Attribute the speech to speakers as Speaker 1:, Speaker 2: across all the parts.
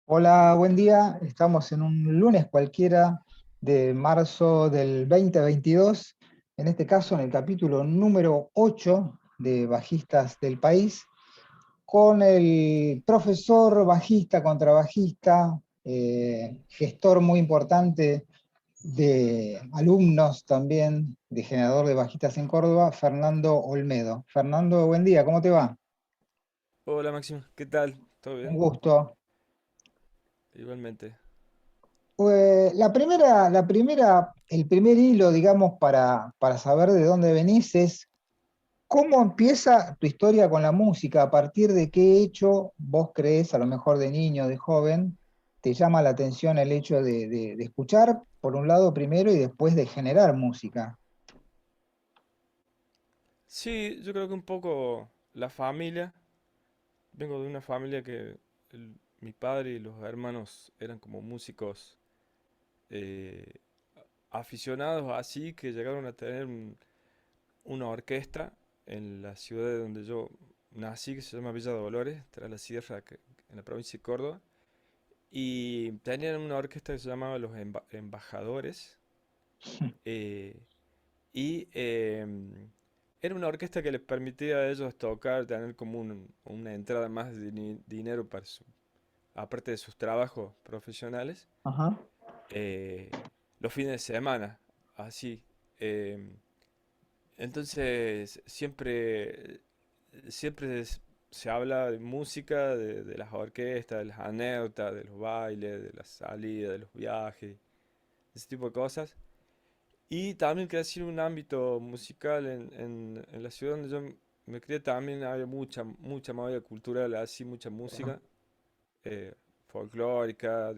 Speaker 1: Hola, buen día. Estamos en un lunes cualquiera de marzo del 2022, en este caso en el capítulo número 8 de Bajistas del País, con el profesor bajista, contrabajista, gestor muy importante de alumnos también, de generador de bajistas en Córdoba, Fernando Olmedo. Fernando, buen día, ¿cómo te va?
Speaker 2: Hola Máximo, ¿qué tal? ¿Todo
Speaker 1: Un
Speaker 2: bien?
Speaker 1: gusto.
Speaker 2: Igualmente.
Speaker 1: Pues el primer hilo, digamos, para saber de dónde venís es cómo empieza tu historia con la música, a partir de qué hecho vos crees, a lo mejor de niño, de joven, te llama la atención el hecho de escuchar, por un lado primero, y después de generar música.
Speaker 2: Sí, yo creo que un poco la familia. Vengo de una familia que mi padre y los hermanos eran como músicos eh, aficionados así que llegaron a tener una orquesta en la ciudad de donde yo nací, que se llama Villa Dolores, tras la sierra, en la provincia de Córdoba. Y tenían una orquesta que se llamaba Los Embajadores. eh, Y era una orquesta que les permitía a ellos tocar, tener como una entrada más de dinero para aparte de sus trabajos profesionales,
Speaker 1: Ajá,
Speaker 2: eh, los fines de semana, así. em, entonces, siempre se habla de música, de las orquestas, de las anécdotas, de los bailes, de las salidas, de los viajes, ese tipo de cosas. Y también crecí en un ámbito musical en la ciudad donde yo me crié, también había mucha movida cultural, así mucha
Speaker 1: claro.
Speaker 2: música folclórica,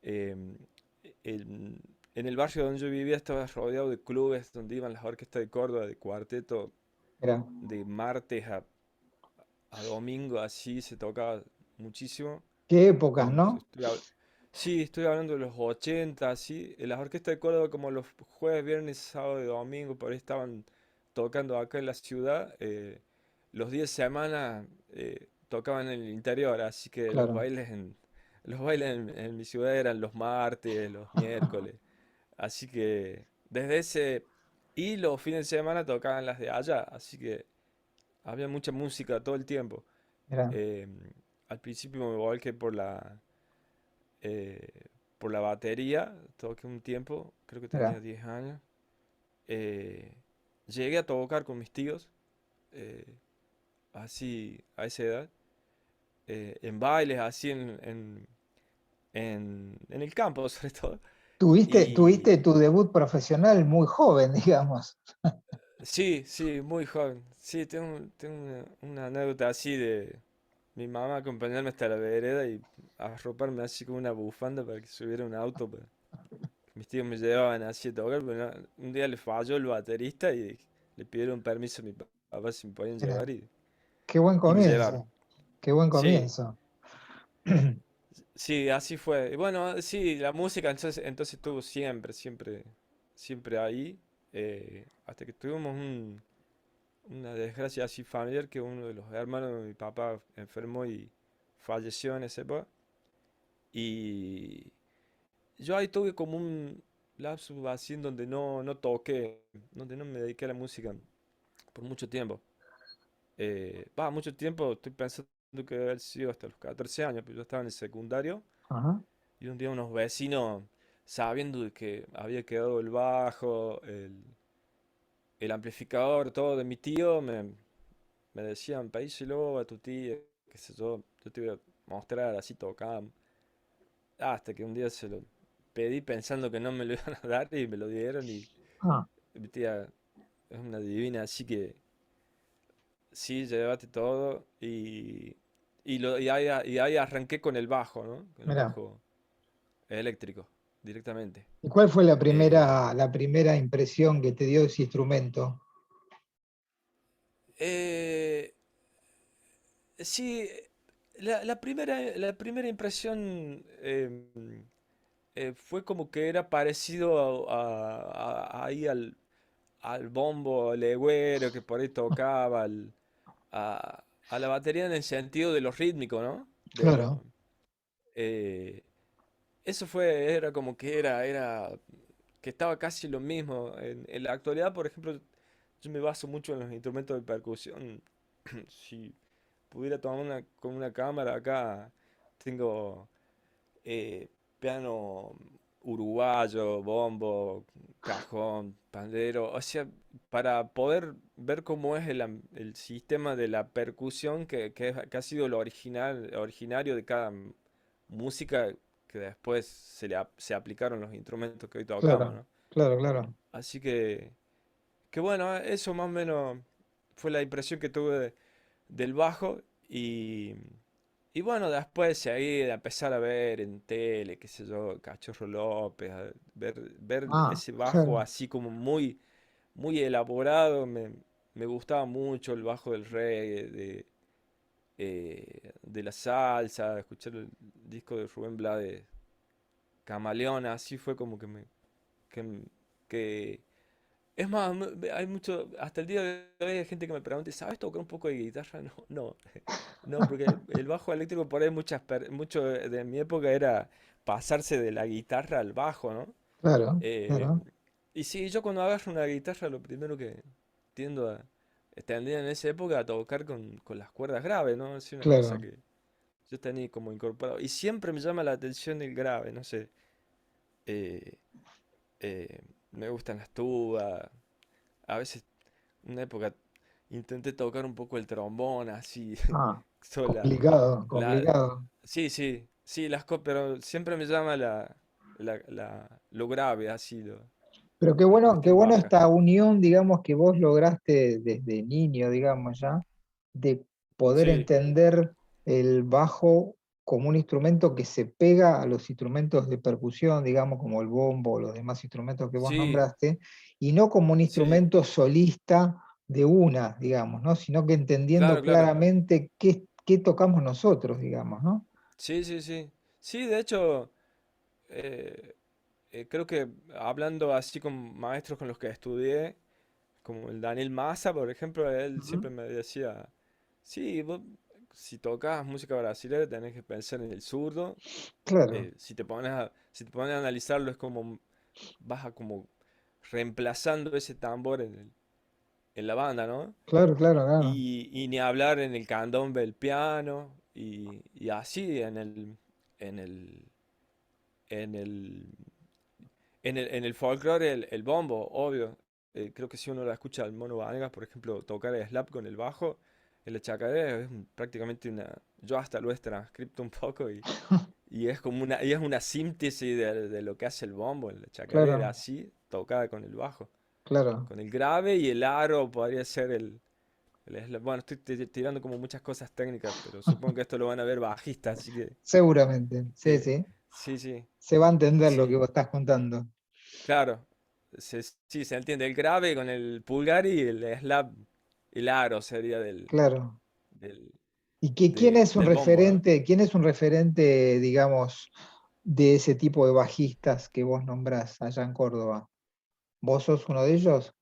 Speaker 2: em, el- en el barrio donde yo vivía estaba rodeado de clubes donde iban las orquestas de Córdoba, de cuarteto,
Speaker 1: Mirá,
Speaker 2: de martes a domingo, así se tocaba muchísimo.
Speaker 1: qué épocas,
Speaker 2: Eh,
Speaker 1: ¿no?
Speaker 2: estoy hab- sí, estoy hablando de los 80, sí. Las orquestas de Córdoba, como los jueves, viernes, sábado y domingo, por ahí estaban tocando acá en la ciudad. Los días de semana tocaban en el interior, así que
Speaker 1: Claro.
Speaker 2: los bailes en mi ciudad eran los martes, los miércoles. Así que desde ese... Y los fines de semana tocaban las de allá, así que había mucha música todo el tiempo.
Speaker 1: Mirá,
Speaker 2: Eh, Al principio me volqué por la batería, toqué un tiempo, creo que tenía
Speaker 1: mirá.
Speaker 2: 10 años. Eh, Llegué a tocar con mis tíos, eh, así a esa edad, en bailes, así en el campo sobre todo.
Speaker 1: Tuviste
Speaker 2: Y
Speaker 1: tu debut profesional muy joven, digamos.
Speaker 2: sí, sí, muy joven. Sí, tengo una anécdota así de mi mamá acompañarme hasta la vereda y arroparme así con una bufanda para que subiera un auto. Mis tíos me llevaban así a tocar, pero un día le falló el baterista y le pidieron permiso a mi papá si me podían
Speaker 1: Mirá,
Speaker 2: llevar
Speaker 1: qué buen
Speaker 2: y me llevaron.
Speaker 1: comienzo, qué buen
Speaker 2: Sí,
Speaker 1: comienzo.
Speaker 2: sí, así fue. Y bueno, sí, la música entonces estuvo siempre ahí, hasta que tuvimos una desgracia así familiar que uno de los hermanos de mi papá enfermó y falleció en esa época. Y yo ahí tuve como un lapsus así en donde no toqué, donde no me dediqué a la música por mucho tiempo. Mucho tiempo, estoy pensando que debe haber sido hasta los 14 años, pero yo estaba en el secundario
Speaker 1: Ajá.
Speaker 2: y un día unos vecinos, sabiendo de que había quedado el bajo, el amplificador, todo de mi tío, me decían, pedíselo a tu tía, qué sé yo te voy a mostrar, así tocamos. Hasta que un día se lo pedí pensando que no me lo iban a dar y me lo dieron y
Speaker 1: Ah,
Speaker 2: mi tía es una divina, así que sí, llévate todo y ahí arranqué con el bajo, ¿no? Con el
Speaker 1: mirá.
Speaker 2: bajo eléctrico, directamente.
Speaker 1: ¿Y cuál fue
Speaker 2: Eh,
Speaker 1: la primera impresión que te dio ese instrumento?
Speaker 2: eh, sí, la primera impresión fue como que era parecido ahí al bombo legüero que por ahí tocaba, a la batería en el sentido de lo rítmico, ¿no? De lo,
Speaker 1: Claro,
Speaker 2: Eh, era como que que estaba casi lo mismo. En la actualidad, por ejemplo, yo me baso mucho en los instrumentos de percusión. Si pudiera tomar con una cámara acá, tengo eh, piano uruguayo, bombo, cajón, pandero, o sea, para poder ver cómo es el sistema de la percusión que ha sido lo originario de cada música que después se aplicaron los instrumentos que hoy tocamos,
Speaker 1: Claro,
Speaker 2: ¿no?
Speaker 1: claro, claro.
Speaker 2: Así que bueno, eso más o menos fue la impresión que tuve del bajo y bueno, después seguí de empezar a ver en tele, qué sé yo, Cachorro López, ver
Speaker 1: Ah,
Speaker 2: ese bajo
Speaker 1: claro,
Speaker 2: así como muy elaborado, me gustaba mucho el bajo del reggae, de la salsa, escuchar el disco de Rubén Blades, Camaleón, así fue como que, m- que es más, hay mucho, hasta el día de hoy hay gente que me pregunta, ¿sabes tocar un poco de guitarra? No, no, no, porque el bajo eléctrico por ahí mucho de mi época era pasarse de la guitarra al bajo, ¿no?
Speaker 1: claro,
Speaker 2: Eh,
Speaker 1: claro,
Speaker 2: y sí, yo cuando agarro una guitarra lo primero que tiendo tendía en esa época a tocar con las cuerdas graves, ¿no? Es una cosa
Speaker 1: claro.
Speaker 2: que yo tenía como incorporado. Y siempre me llama la atención el grave, no sé. eh, eh, Me gustan las tubas. A veces, una época, intenté tocar un poco el trombón, así,
Speaker 1: Ah,
Speaker 2: sola.
Speaker 1: complicado,
Speaker 2: La,
Speaker 1: complicado.
Speaker 2: sí, sí, sí, pero siempre me llama lo grave, así,
Speaker 1: Pero
Speaker 2: la
Speaker 1: qué
Speaker 2: cuestión
Speaker 1: bueno
Speaker 2: baja.
Speaker 1: esta unión, digamos, que vos lograste desde niño, digamos ya, de poder
Speaker 2: Sí,
Speaker 1: entender el bajo como un instrumento que se pega a los instrumentos de percusión, digamos, como el bombo o los demás instrumentos que vos
Speaker 2: sí,
Speaker 1: nombraste, y no como un
Speaker 2: sí,
Speaker 1: instrumento solista de una, digamos, ¿no? Sino que entendiendo
Speaker 2: claro, claro.
Speaker 1: claramente qué tocamos nosotros, digamos, ¿no?
Speaker 2: Sí, sí, sí. Sí, de hecho, eh, creo que hablando así con maestros con los que estudié, como el Daniel Massa, por ejemplo, él
Speaker 1: Ujú.
Speaker 2: siempre me decía, sí, vos, si tocas música brasileña tenés que pensar en el zurdo.
Speaker 1: Claro,
Speaker 2: Si te pones a analizarlo es como vas a como reemplazando ese tambor en la banda, ¿no?
Speaker 1: claro, claro, claro,
Speaker 2: Y ni hablar en el candombe del piano y así en el, en el, en el folclore el bombo, obvio. Creo que si uno la escucha al Mono Vanegas, por ejemplo, tocar el slap con el bajo, el chacarera es prácticamente una... Yo hasta lo he transcripto un poco y es como y es una síntesis de lo que hace el bombo, la chacarera
Speaker 1: claro,
Speaker 2: así, tocada con el bajo.
Speaker 1: claro.
Speaker 2: Con el grave y el aro podría ser bueno, estoy tirando como muchas cosas técnicas, pero supongo que esto lo van a ver bajistas, así
Speaker 1: Seguramente, sí,
Speaker 2: que
Speaker 1: sí.
Speaker 2: sí, sí,
Speaker 1: Se va a entender lo que
Speaker 2: sí,
Speaker 1: vos estás contando.
Speaker 2: claro. Sí, se entiende el grave con el pulgar y el slap, el aro sería
Speaker 1: Claro.
Speaker 2: del,
Speaker 1: ¿Y
Speaker 2: del bombo, ¿no?
Speaker 1: quién es un referente, digamos, de ese tipo de bajistas que vos nombrás allá en Córdoba? ¿Vos sos uno de ellos?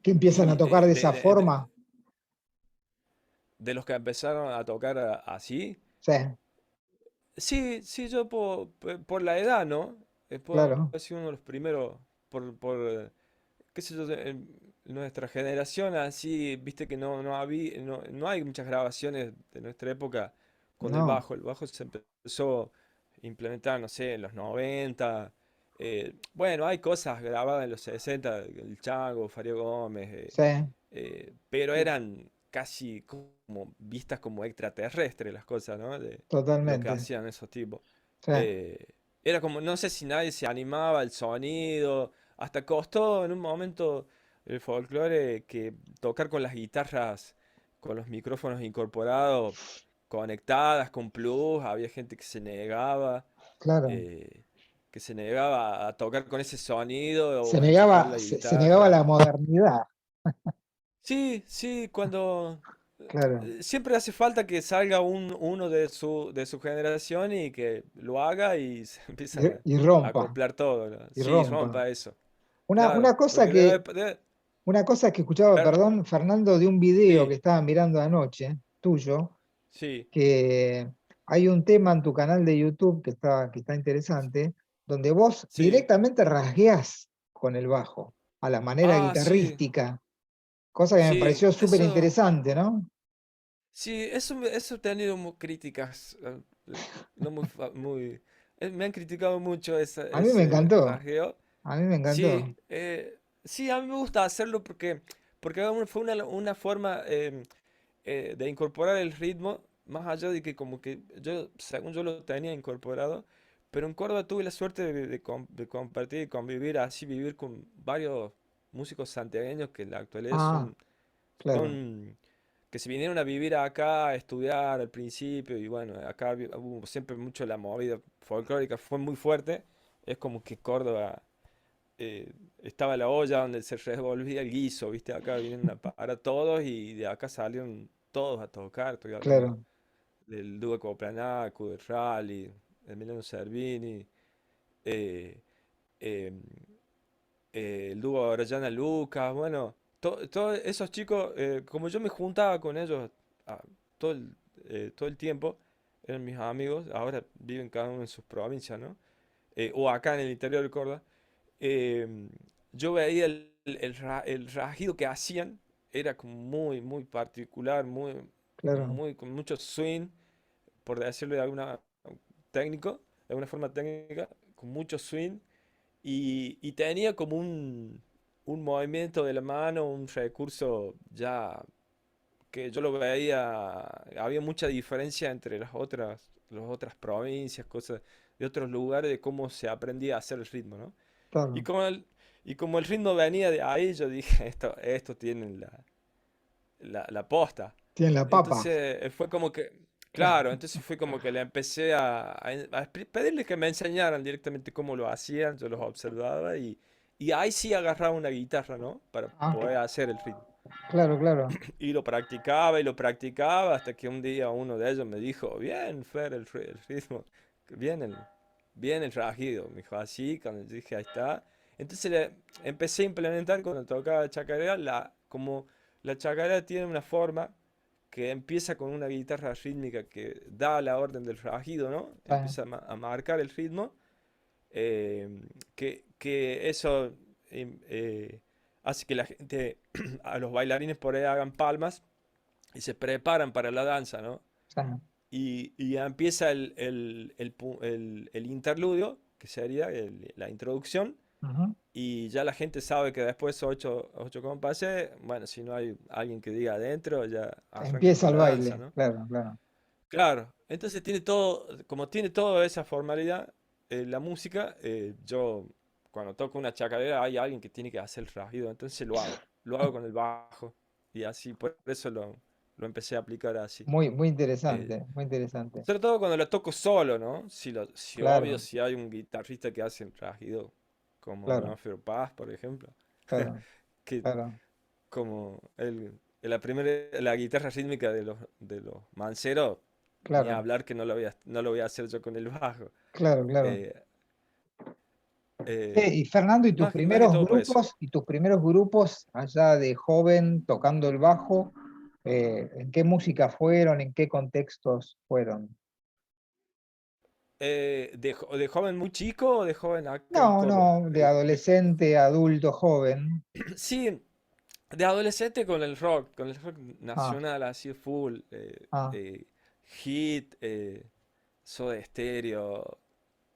Speaker 1: ¿Que empiezan a
Speaker 2: Y
Speaker 1: tocar de esa forma?
Speaker 2: de los que empezaron a tocar así,
Speaker 1: Sí,
Speaker 2: sí, sí, yo por la edad, ¿no? Puedo
Speaker 1: claro,
Speaker 2: haber sido uno de los primeros, qué sé yo, en nuestra generación así, viste que no hay muchas grabaciones de nuestra época con el
Speaker 1: no,
Speaker 2: bajo. El bajo se empezó a implementar, no sé, en los 90. Bueno, hay cosas grabadas en los 60, el Chango, Fario Gómez,
Speaker 1: sí,
Speaker 2: pero eran casi como vistas como extraterrestres las cosas, ¿no? De lo que
Speaker 1: totalmente.
Speaker 2: hacían esos tipos.
Speaker 1: Sí,
Speaker 2: Eh, Era como, no sé si nadie se animaba al sonido, hasta costó en un momento el folclore que tocar con las guitarras, con los micrófonos incorporados, conectadas con plus, había gente
Speaker 1: claro.
Speaker 2: eh, que se negaba a tocar con ese sonido o a enchufar la
Speaker 1: Se negaba la
Speaker 2: guitarra.
Speaker 1: modernidad,
Speaker 2: Sí, sí, cuando
Speaker 1: claro.
Speaker 2: siempre hace falta que salga uno de su generación y que lo haga y se empiezan
Speaker 1: Y
Speaker 2: a
Speaker 1: rompa,
Speaker 2: acoplar todo, ¿no?
Speaker 1: y
Speaker 2: Sí,
Speaker 1: rompa.
Speaker 2: rompa eso.
Speaker 1: Una
Speaker 2: Claro,
Speaker 1: cosa
Speaker 2: porque
Speaker 1: una cosa que escuchaba,
Speaker 2: per-
Speaker 1: perdón, Fernando, de un video que
Speaker 2: sí,
Speaker 1: estaba mirando anoche, tuyo,
Speaker 2: sí,
Speaker 1: que hay un tema en tu canal de YouTube que está interesante, donde vos
Speaker 2: sí.
Speaker 1: directamente rasgueás con el bajo, a la manera
Speaker 2: Ah, sí,
Speaker 1: guitarrística, cosa que me
Speaker 2: sí.
Speaker 1: pareció súper
Speaker 2: Eso,
Speaker 1: interesante, ¿no?
Speaker 2: sí, eso he tenido críticas, no muy, me han criticado mucho
Speaker 1: A mí me
Speaker 2: ese
Speaker 1: encantó,
Speaker 2: rasgueo.
Speaker 1: a mí me
Speaker 2: Sí,
Speaker 1: encantó,
Speaker 2: sí, a mí me gusta hacerlo porque fue una forma de incorporar el ritmo, más allá de que como que yo, según yo lo tenía incorporado, pero en Córdoba tuve la suerte de compartir y convivir, así vivir con varios músicos santiagueños que en la actualidad
Speaker 1: ah, claro,
Speaker 2: son, que se vinieron a vivir acá, a estudiar al principio, y bueno, acá hubo siempre mucho la movida folclórica, fue muy fuerte, es como que Córdoba estaba la olla donde se revolvía el guiso, ¿viste? Acá vinieron a parar todos y de acá salieron todos a tocar. Estoy hablando
Speaker 1: claro,
Speaker 2: del dúo Coplanaco, de Rally, Emiliano Cervini, eh, eh, el dúo Orellana Lucas, bueno, todos esos chicos, como yo me juntaba con ellos ah, todo todo el tiempo, eran mis amigos, ahora viven cada uno en sus provincias, ¿no? O acá en el interior de Córdoba. em, yo veía el rajido que hacían, era como muy particular,
Speaker 1: claro,
Speaker 2: con mucho swing, por decirlo de alguna técnico, de alguna forma técnica, con mucho swing, y tenía como un movimiento de la mano, un recurso ya que yo lo veía, había mucha diferencia entre las otras provincias, cosas de otros lugares, de cómo se aprendía a hacer el ritmo, ¿no? Y
Speaker 1: claro.
Speaker 2: como y como el ritmo venía de ahí, yo dije, esto tienen la posta.
Speaker 1: Tienen la papa,
Speaker 2: Entonces fue como que,
Speaker 1: claro,
Speaker 2: claro, entonces fue como que le empecé pedirles que me enseñaran directamente cómo lo hacían, yo los observaba y ahí sí agarraba una guitarra, ¿no? Para poder
Speaker 1: ah,
Speaker 2: hacer el ritmo.
Speaker 1: claro, claro,
Speaker 2: Y lo practicaba hasta que un día uno de ellos me dijo, bien, Fer, el ritmo, bien bien el rajido. Me dijo así, cuando yo dije, ahí está. Entonces empecé a implementar cuando tocaba chacarera, como la chacarera tiene una forma que empieza con una guitarra rítmica que da la orden del rajido, ¿no?
Speaker 1: ah,
Speaker 2: Empieza a marcar el ritmo eh, que eso hace que la gente, a los bailarines por ahí hagan palmas y se preparan para la danza, ¿no?
Speaker 1: ah,
Speaker 2: Y ya empieza el interludio, que sería la introducción,
Speaker 1: ujú.
Speaker 2: y ya la gente sabe que después de ocho compases, bueno, si no hay alguien que diga adentro, ya arrancan
Speaker 1: Empieza
Speaker 2: con
Speaker 1: el
Speaker 2: la danza,
Speaker 1: baile,
Speaker 2: ¿no?
Speaker 1: claro, claro,
Speaker 2: Claro, entonces tiene todo, como tiene toda esa formalidad, la música, yo cuando toco una chacarera hay alguien que tiene que hacer el rasguido, entonces lo hago con el bajo y así, por eso lo empecé a aplicar así.
Speaker 1: muy
Speaker 2: Eh,
Speaker 1: interesante, muy interesante,
Speaker 2: Sobre todo cuando lo toco solo, ¿no? Si obvio,
Speaker 1: claro,
Speaker 2: si hay un guitarrista que hace el rasguido, como
Speaker 1: claro,
Speaker 2: Mafer Paz, por ejemplo,
Speaker 1: claro,
Speaker 2: que
Speaker 1: claro,
Speaker 2: como la guitarra rítmica de los manceros, ni
Speaker 1: claro,
Speaker 2: hablar que no lo voy a hacer yo con el bajo.
Speaker 1: claro, claro.
Speaker 2: Eh, eh,
Speaker 1: Y Fernando,
Speaker 2: más que todo por eso.
Speaker 1: y tus primeros grupos allá de joven tocando el bajo, ¿en qué música fueron? ¿En qué contextos fueron?
Speaker 2: De joven muy chico o de joven acá en
Speaker 1: No,
Speaker 2: Córdoba?
Speaker 1: no, de adolescente, adulto, joven.
Speaker 2: Sí, de adolescente con el rock
Speaker 1: Ah,
Speaker 2: nacional así full,
Speaker 1: ah,
Speaker 2: Hit, Soda Stereo,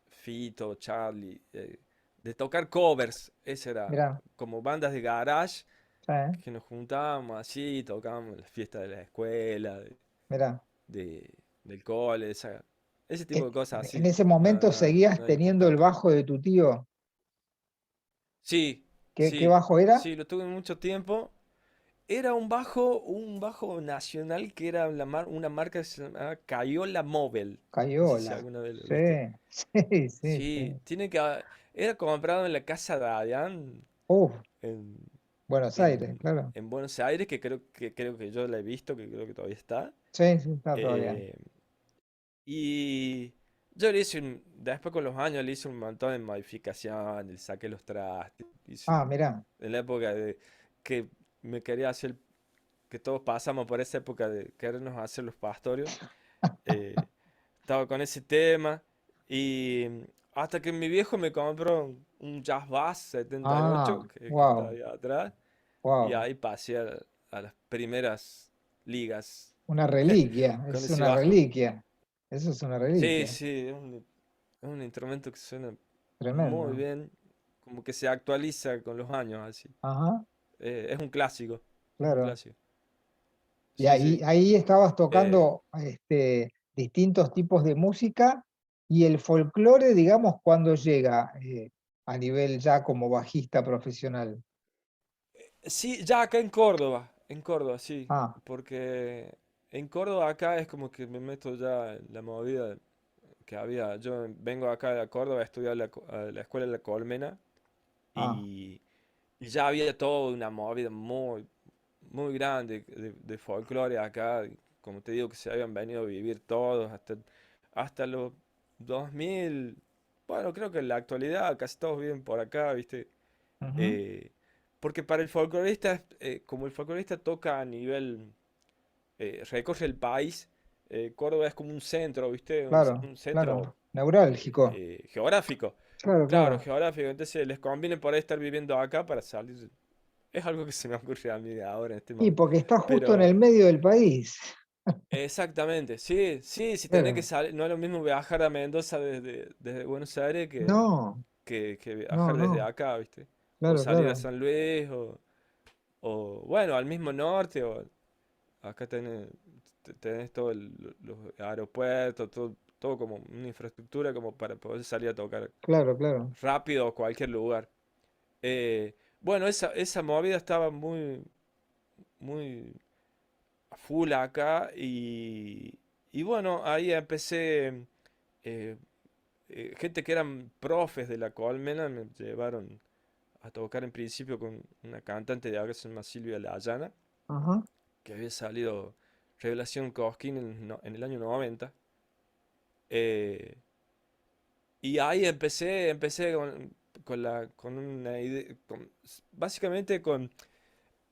Speaker 2: Fito, Charlie, de tocar covers, ese era
Speaker 1: mirá,
Speaker 2: como bandas de garage
Speaker 1: ¿eh?
Speaker 2: que nos juntábamos así, tocábamos en las fiestas de la escuela,
Speaker 1: Mirá.
Speaker 2: del cole, ese tipo de cosas
Speaker 1: En
Speaker 2: así,
Speaker 1: ese momento seguías
Speaker 2: nada
Speaker 1: teniendo el
Speaker 2: importante.
Speaker 1: bajo de tu tío.
Speaker 2: Sí,
Speaker 1: Qué
Speaker 2: sí,
Speaker 1: bajo era?
Speaker 2: sí, lo tuve mucho tiempo. Era un bajo nacional que era una marca que se llamaba Cayola Móvil. No sé si
Speaker 1: Cayola.
Speaker 2: alguna vez lo
Speaker 1: Sí,
Speaker 2: viste.
Speaker 1: sí, sí,
Speaker 2: Sí,
Speaker 1: sí.
Speaker 2: era comprado en la casa de Adrián
Speaker 1: Uf,
Speaker 2: en,
Speaker 1: Buenos Aires, claro.
Speaker 2: en Buenos Aires, creo que yo la he visto, que creo que todavía está.
Speaker 1: Sí, sí, está todavía.
Speaker 2: Eh, y yo le hice después con los años le hice un montón de modificaciones, le saqué los trastes,
Speaker 1: Ah, mirá,
Speaker 2: en la época de que me quería hacer que todos pasamos por esa época de querernos hacer los pastorios. eh, Estaba con ese tema y hasta que mi viejo me compró un Jazz Bass
Speaker 1: Ah,
Speaker 2: 78, que está
Speaker 1: wow,
Speaker 2: ahí atrás, y
Speaker 1: wow.
Speaker 2: ahí pasé a las primeras ligas
Speaker 1: Una reliquia,
Speaker 2: con
Speaker 1: es
Speaker 2: ese
Speaker 1: una
Speaker 2: bajo.
Speaker 1: reliquia. Eso es una
Speaker 2: Sí,
Speaker 1: reliquia.
Speaker 2: sí, es un instrumento que suena muy
Speaker 1: Tremendo.
Speaker 2: bien, como que se actualiza con los años, así.
Speaker 1: Ajá,
Speaker 2: Es un clásico, es un
Speaker 1: claro.
Speaker 2: clásico.
Speaker 1: Y
Speaker 2: Sí,
Speaker 1: ahí,
Speaker 2: sí.
Speaker 1: ahí estabas
Speaker 2: Eh,
Speaker 1: tocando distintos tipos de música y el folclore, digamos, cuando llega a nivel ya como bajista profesional.
Speaker 2: sí, ya acá en Córdoba, sí,
Speaker 1: Ah,
Speaker 2: porque en Córdoba acá es como que me meto ya en la movida que había. Yo vengo acá a Córdoba a estudiar a la escuela de la Colmena
Speaker 1: ah,
Speaker 2: y, y ya había toda una movida muy, muy grande de folclore acá, como te digo, que se habían venido a vivir todos hasta los 2000. Bueno, creo que en la actualidad casi todos viven por acá, ¿viste?
Speaker 1: ujú,
Speaker 2: Eh, Porque para el folclorista, como el folclorista toca a nivel, recorre el país, Córdoba es como un centro, ¿viste?
Speaker 1: claro,
Speaker 2: Un centro
Speaker 1: claro. Neurálgico.
Speaker 2: geográfico.
Speaker 1: Claro,
Speaker 2: Claro,
Speaker 1: claro.
Speaker 2: geográfico. Entonces les conviene por ahí estar viviendo acá para salir. Es algo que se me ocurre a mí ahora en este
Speaker 1: Y
Speaker 2: momento.
Speaker 1: porque está justo en el
Speaker 2: Pero
Speaker 1: medio del país.
Speaker 2: exactamente, sí, sí, si tenés que
Speaker 1: Claro.
Speaker 2: salir, no es lo mismo viajar a Mendoza desde Buenos Aires
Speaker 1: No,
Speaker 2: que
Speaker 1: no,
Speaker 2: viajar desde
Speaker 1: no.
Speaker 2: acá, ¿viste? O
Speaker 1: Claro,
Speaker 2: salir a
Speaker 1: claro.
Speaker 2: San Luis, o bueno, al mismo norte, o acá tenés todo los aeropuertos, todo como una infraestructura como para poder salir a tocar
Speaker 1: Claro, claro.
Speaker 2: rápido a cualquier lugar. Bueno, esa movida estaba muy a full acá y bueno, ahí empecé, eh, gente que eran profes de la Colmena me llevaron a tocar en principio con una cantante de acá que se llama Silvia Layana,
Speaker 1: Ajá.
Speaker 2: que había salido Revelación Cosquín en el año 90. eh, y ahí empecé con una idea, básicamente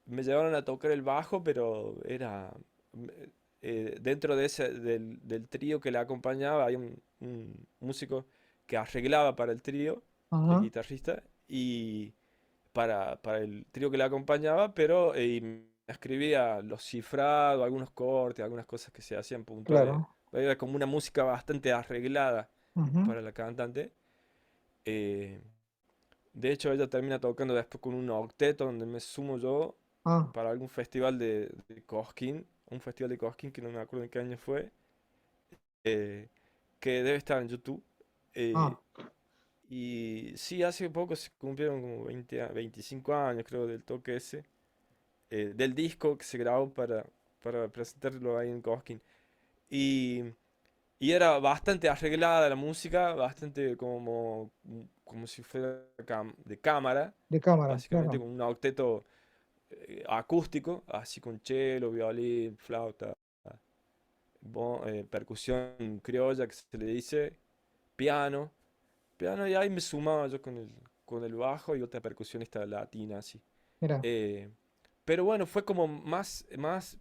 Speaker 2: me llevaron a tocar el bajo, pero era dentro del trío que la acompañaba, hay un músico que arreglaba para el trío, el
Speaker 1: Ajá.
Speaker 2: guitarrista, y para el trío que la acompañaba, pero y me escribía los cifrados, algunos cortes, algunas cosas que se hacían puntuales.
Speaker 1: Claro.
Speaker 2: Era como una música bastante arreglada
Speaker 1: Ujú.
Speaker 2: para la cantante. Eh, de hecho, ella termina tocando después con un octeto donde me sumo yo
Speaker 1: Ah,
Speaker 2: para algún festival de Cosquín, un festival de Cosquín que no me acuerdo en qué año fue, eh, que debe estar en YouTube. Eh,
Speaker 1: ah.
Speaker 2: y sí, hace poco se cumplieron como 25 años, creo, del toque ese, del disco que se grabó para presentarlo ahí en Cosquín. Y, y era bastante arreglada la música, bastante como si fuera de cámara,
Speaker 1: De cámara,
Speaker 2: básicamente
Speaker 1: claro.
Speaker 2: con un octeto acústico, así con cello, violín, flauta, percusión criolla que se le dice, piano, piano y ahí me sumaba yo con el bajo y otra percusionista latina así.
Speaker 1: Mira.
Speaker 2: Eh, pero bueno, fue como más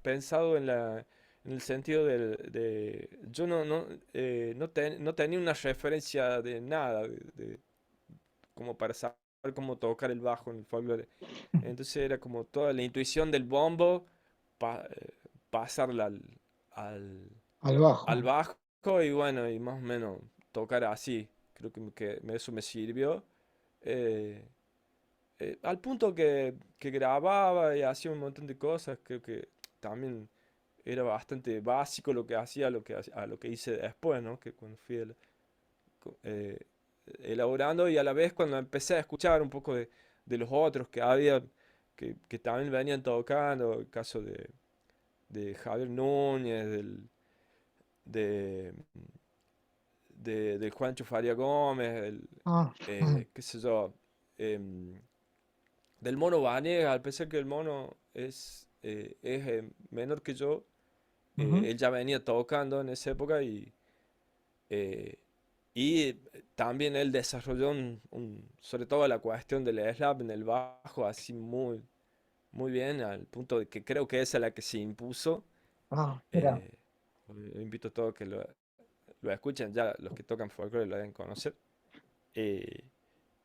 Speaker 2: pensado en el sentido yo no tenía una referencia de nada, como para saber cómo tocar el bajo en el folclore. Entonces era como toda la intuición del bombo, pasarla al,
Speaker 1: Al
Speaker 2: al
Speaker 1: bajo.
Speaker 2: bajo y bueno, y más o menos tocar así. Creo que eso me sirvió. Eh, Al punto que grababa y hacía un montón de cosas, creo que también era bastante básico lo que hacía, a lo que hice después, ¿no? Que cuando fui co- eh, elaborando y a la vez cuando empecé a escuchar un poco de los otros que había, que también venían tocando, el caso de Javier Núñez, de, del Juancho Faria Gómez,
Speaker 1: Ah, ah,
Speaker 2: qué sé yo, em, del Mono Vanegas, al pesar que el Mono es menor que yo,
Speaker 1: ujú.
Speaker 2: él ya venía tocando en esa época eh, y también él desarrolló sobre todo la cuestión del slap en el bajo, así muy, muy bien, al punto de que creo que esa es la que se impuso.
Speaker 1: Ah, mira,
Speaker 2: eh, Invito a todos que lo escuchen, ya los que tocan folclore lo deben conocer. eh,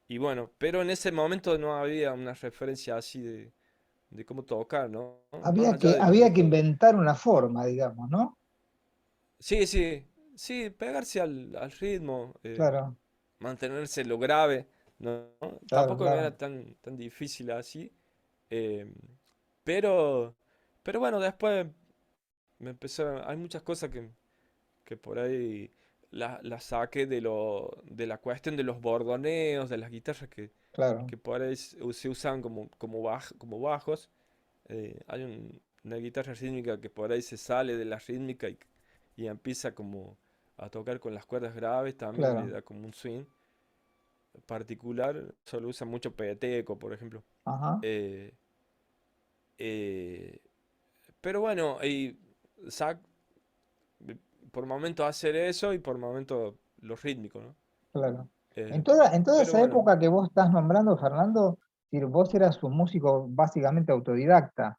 Speaker 2: y bueno, pero en ese momento no había una referencia así de cómo tocar, ¿no? Más allá de los
Speaker 1: había que
Speaker 2: discos.
Speaker 1: inventar una forma, digamos, ¿no?
Speaker 2: Sí, sí, sí, pegarse al ritmo,
Speaker 1: Claro,
Speaker 2: mantenerse lo grave, ¿no?
Speaker 1: claro,
Speaker 2: Tampoco
Speaker 1: claro,
Speaker 2: era tan difícil así. eh, pero, pero bueno, después me empezó, hay muchas cosas que por ahí las saqué de la cuestión de los bordoneos, de las guitarras
Speaker 1: claro,
Speaker 2: que por ahí se usan como bajos. Hay una guitarra rítmica que por ahí se sale de la rítmica y empieza como a tocar con las cuerdas graves, también le
Speaker 1: claro.
Speaker 2: da como un swing particular. Solo usa mucho peteco, por ejemplo.
Speaker 1: Ajá,
Speaker 2: Eh, eh, pero bueno, sac- por momento hacer eso y por momento lo rítmico, ¿no?
Speaker 1: claro.
Speaker 2: Eh,
Speaker 1: En toda
Speaker 2: pero
Speaker 1: esa
Speaker 2: bueno,
Speaker 1: época que vos estás nombrando, Fernando, si vos eras un músico básicamente autodidacta.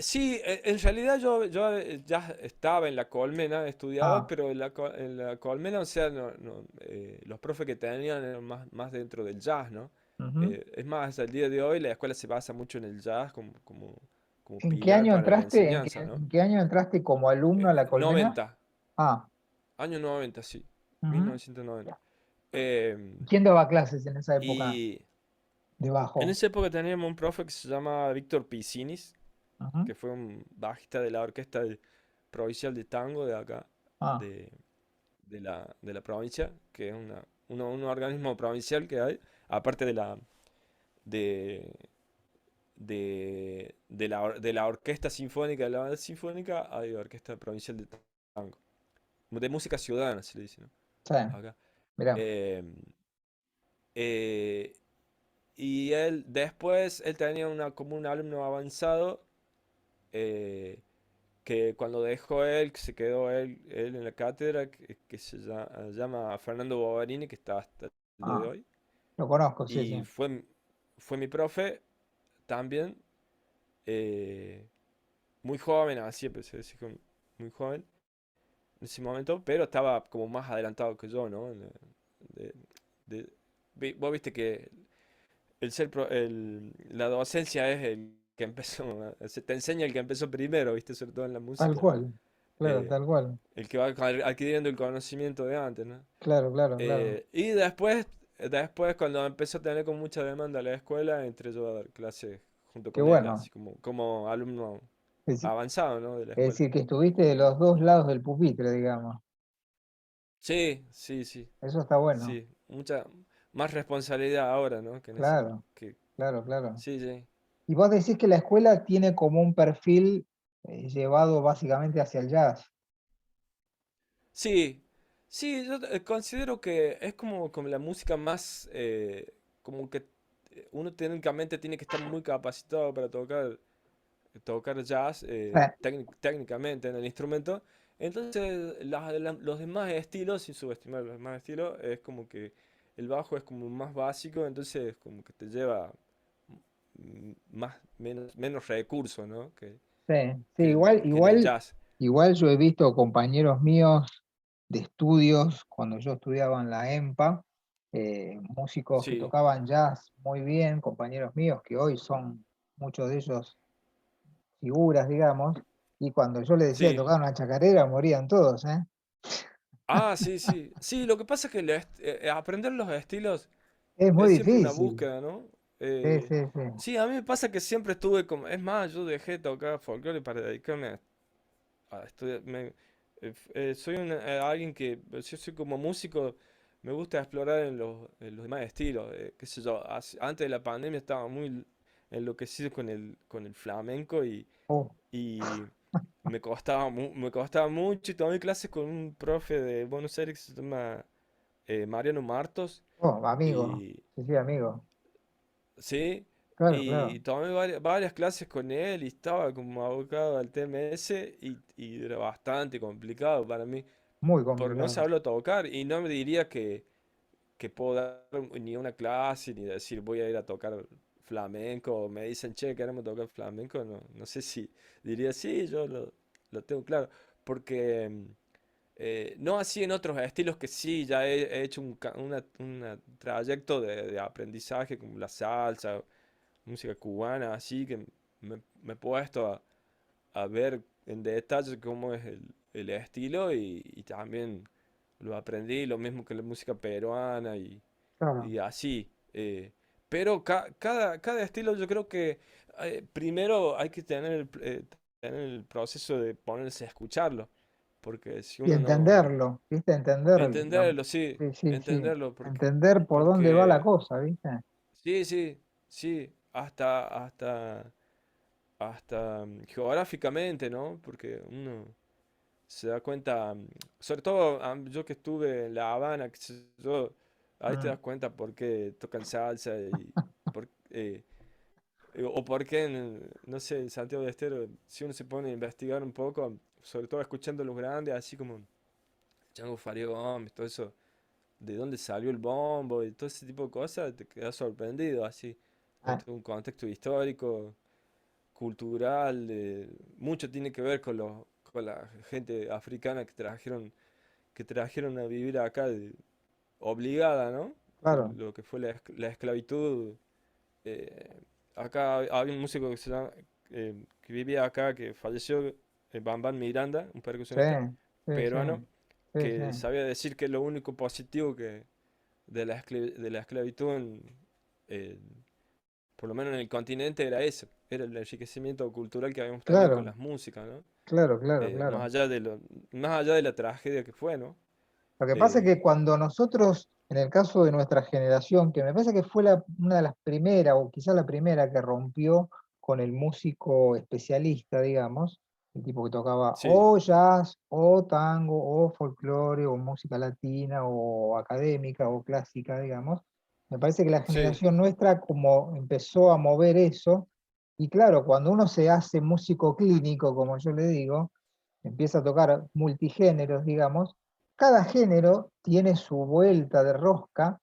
Speaker 2: sí, en realidad yo ya estaba en la Colmena, estudiaba,
Speaker 1: Ah,
Speaker 2: pero en la Colmena, o sea, los profes que tenían eran más dentro del jazz, ¿no?
Speaker 1: ujú.
Speaker 2: Es más, hasta el día de hoy la escuela se basa mucho en el jazz como
Speaker 1: ¿En qué
Speaker 2: pilar
Speaker 1: año
Speaker 2: para la
Speaker 1: entraste?
Speaker 2: enseñanza, ¿no?
Speaker 1: En qué año entraste como alumno a la Colmena?
Speaker 2: 90,
Speaker 1: Ah,
Speaker 2: año 90, sí,
Speaker 1: ujú.
Speaker 2: 1990. Em,
Speaker 1: ¿Quién daba clases en esa época
Speaker 2: y
Speaker 1: de
Speaker 2: en
Speaker 1: bajo?
Speaker 2: esa época teníamos un profe que se llama Víctor Piscinis,
Speaker 1: Ujú.
Speaker 2: que fue un bajista de la orquesta provincial de tango de acá,
Speaker 1: Ah,
Speaker 2: de, de la provincia, que es un organismo provincial que hay, aparte de, de la orquesta sinfónica, de la banda sinfónica, hay orquesta provincial de tango, de música ciudadana se le dice, ¿no?
Speaker 1: sí,
Speaker 2: Acá.
Speaker 1: mirá.
Speaker 2: Eh, eh, y él después, él tenía como un alumno avanzado, eh, que cuando dejó él, que se quedó él en la cátedra, que llama Fernando Bovarini, que está hasta el día de
Speaker 1: Ah,
Speaker 2: hoy.
Speaker 1: lo conozco, sí,
Speaker 2: Y
Speaker 1: sí.
Speaker 2: fue mi profe también, eh, muy joven, así empecé a decir, muy joven en ese momento, pero estaba como más adelantado que yo, ¿no? De- vos viste que la docencia es el que empezó, se te enseña el que empezó primero, viste, sobre todo en la
Speaker 1: Tal
Speaker 2: música.
Speaker 1: cual, claro,
Speaker 2: eh,
Speaker 1: tal cual.
Speaker 2: el que va adquiriendo el conocimiento de antes, ¿no?
Speaker 1: Claro, claro, claro.
Speaker 2: Y después cuando empezó a tener con mucha demanda la escuela, entré yo a dar clases junto
Speaker 1: Qué
Speaker 2: con él,
Speaker 1: bueno.
Speaker 2: así como alumno
Speaker 1: Es,
Speaker 2: avanzado, ¿no? De la
Speaker 1: es
Speaker 2: escuela.
Speaker 1: decir, que estuviste de los dos lados del pupitre, digamos.
Speaker 2: Sí, sí, sí,
Speaker 1: Eso está bueno.
Speaker 2: sí. Mucha más responsabilidad ahora, ¿no? Que en ese,
Speaker 1: Claro,
Speaker 2: que,
Speaker 1: claro, claro.
Speaker 2: sí, sí.
Speaker 1: Y vos decís que la escuela tiene como un perfil llevado básicamente hacia el jazz.
Speaker 2: Sí, sí, yo considero que es como la música más, como que uno técnicamente tiene que estar muy capacitado para tocar jazz, técnicamente en el instrumento. Entonces, los demás estilos, sin subestimar los demás estilos, es como que el bajo es como más básico, entonces como que te lleva menos recursos, ¿no?
Speaker 1: Sí, sí, igual,
Speaker 2: Que en el
Speaker 1: igual,
Speaker 2: jazz.
Speaker 1: igual yo he visto compañeros míos de estudios cuando yo estudiaba en la EMPA, músicos que
Speaker 2: Sí,
Speaker 1: tocaban jazz muy bien, compañeros míos que hoy son muchos de ellos figuras, digamos, y cuando yo les decía que
Speaker 2: sí.
Speaker 1: tocaban una chacarera morían todos, ¿eh?
Speaker 2: Ah, sí, sí. Sí, lo que pasa es que aprender los estilos
Speaker 1: Es muy
Speaker 2: es siempre una
Speaker 1: difícil.
Speaker 2: búsqueda, ¿no?
Speaker 1: Sí, sí, sí.
Speaker 2: Sí, a mí me pasa que siempre estuve como... Es más, yo dejé de tocar folclore para dedicarme a estudiar. Soy alguien que... Yo soy como músico, me gusta explorar en los demás estilos. Qué sé yo, antes de la pandemia estaba muy enloquecido con el flamenco
Speaker 1: Oh,
Speaker 2: y me costaba mucho y tomé clases con un profe de Buenos Aires que se llama Mariano Martos.
Speaker 1: oh, amigo.
Speaker 2: Y
Speaker 1: Sí, sí, amigo.
Speaker 2: sí,
Speaker 1: Claro, claro.
Speaker 2: y tomé varias clases con él y estaba como abocado al TMS y era bastante complicado para mí,
Speaker 1: Muy
Speaker 2: porque no
Speaker 1: complicado.
Speaker 2: saberlo tocar y no me diría que puedo dar ni una clase ni decir voy a ir a tocar flamenco, me dicen, che, queremos tocar flamenco, no, no sé si diría, sí, yo lo tengo claro, porque no así en otros estilos que sí, ya he hecho un trayecto de aprendizaje como la salsa, música cubana, así que me he puesto a ver en detalle cómo es el estilo y también lo aprendí, lo mismo que la música peruana
Speaker 1: Claro.
Speaker 2: y así. Pero cada estilo yo creo que primero hay que tener el proceso de ponerse a escucharlo, porque si
Speaker 1: Y
Speaker 2: uno no...
Speaker 1: entenderlo, ¿viste? Entenderlo.
Speaker 2: Entenderlo, sí,
Speaker 1: Sí, sí, sí.
Speaker 2: entenderlo,
Speaker 1: Entender por dónde va la
Speaker 2: porque
Speaker 1: cosa, ¿viste?
Speaker 2: sí, sí, sí, hasta geográficamente, ¿no? Porque uno se da cuenta, sobre todo yo que estuve en La Habana, qué sé yo, ahí te
Speaker 1: Mm.
Speaker 2: das cuenta por qué tocan salsa o por qué, no sé, en Santiago del Estero, si uno se pone a investigar un poco, sobre todo escuchando los grandes, así como Django Fario Gómez, todo eso, de dónde salió el bombo y todo ese tipo de cosas, te quedas sorprendido, así, con
Speaker 1: Ah,
Speaker 2: todo un contexto histórico, cultural, mucho tiene que ver con la gente africana que trajeron a vivir acá obligada, ¿no? Por
Speaker 1: claro,
Speaker 2: lo que fue la esclavitud. eh, Acá había un músico que vivía acá, que falleció, Bam Bam Miranda, un
Speaker 1: sí,
Speaker 2: percusionista
Speaker 1: sí, sí,
Speaker 2: peruano,
Speaker 1: sí, sí.
Speaker 2: que sabía decir que lo único positivo que de la esclavitud, por lo menos en el continente, era eso, era el enriquecimiento cultural que habíamos tenido con
Speaker 1: Claro,
Speaker 2: las músicas, ¿no?
Speaker 1: claro, claro,
Speaker 2: Más
Speaker 1: claro.
Speaker 2: allá más allá de la tragedia que fue, ¿no?
Speaker 1: Lo que pasa es
Speaker 2: Eh,
Speaker 1: que cuando nosotros, en el caso de nuestra generación, que me parece que fue una de las primeras, o quizá la primera que rompió con el músico especialista, digamos, el tipo que tocaba
Speaker 2: sí,
Speaker 1: o jazz, o tango, o folclore, o música latina, o académica, o clásica, digamos, me parece que la
Speaker 2: sí,
Speaker 1: generación nuestra como empezó a mover eso, y claro, cuando uno se hace músico clínico, como yo le digo, empieza a tocar multigéneros, digamos, cada género tiene su vuelta de rosca,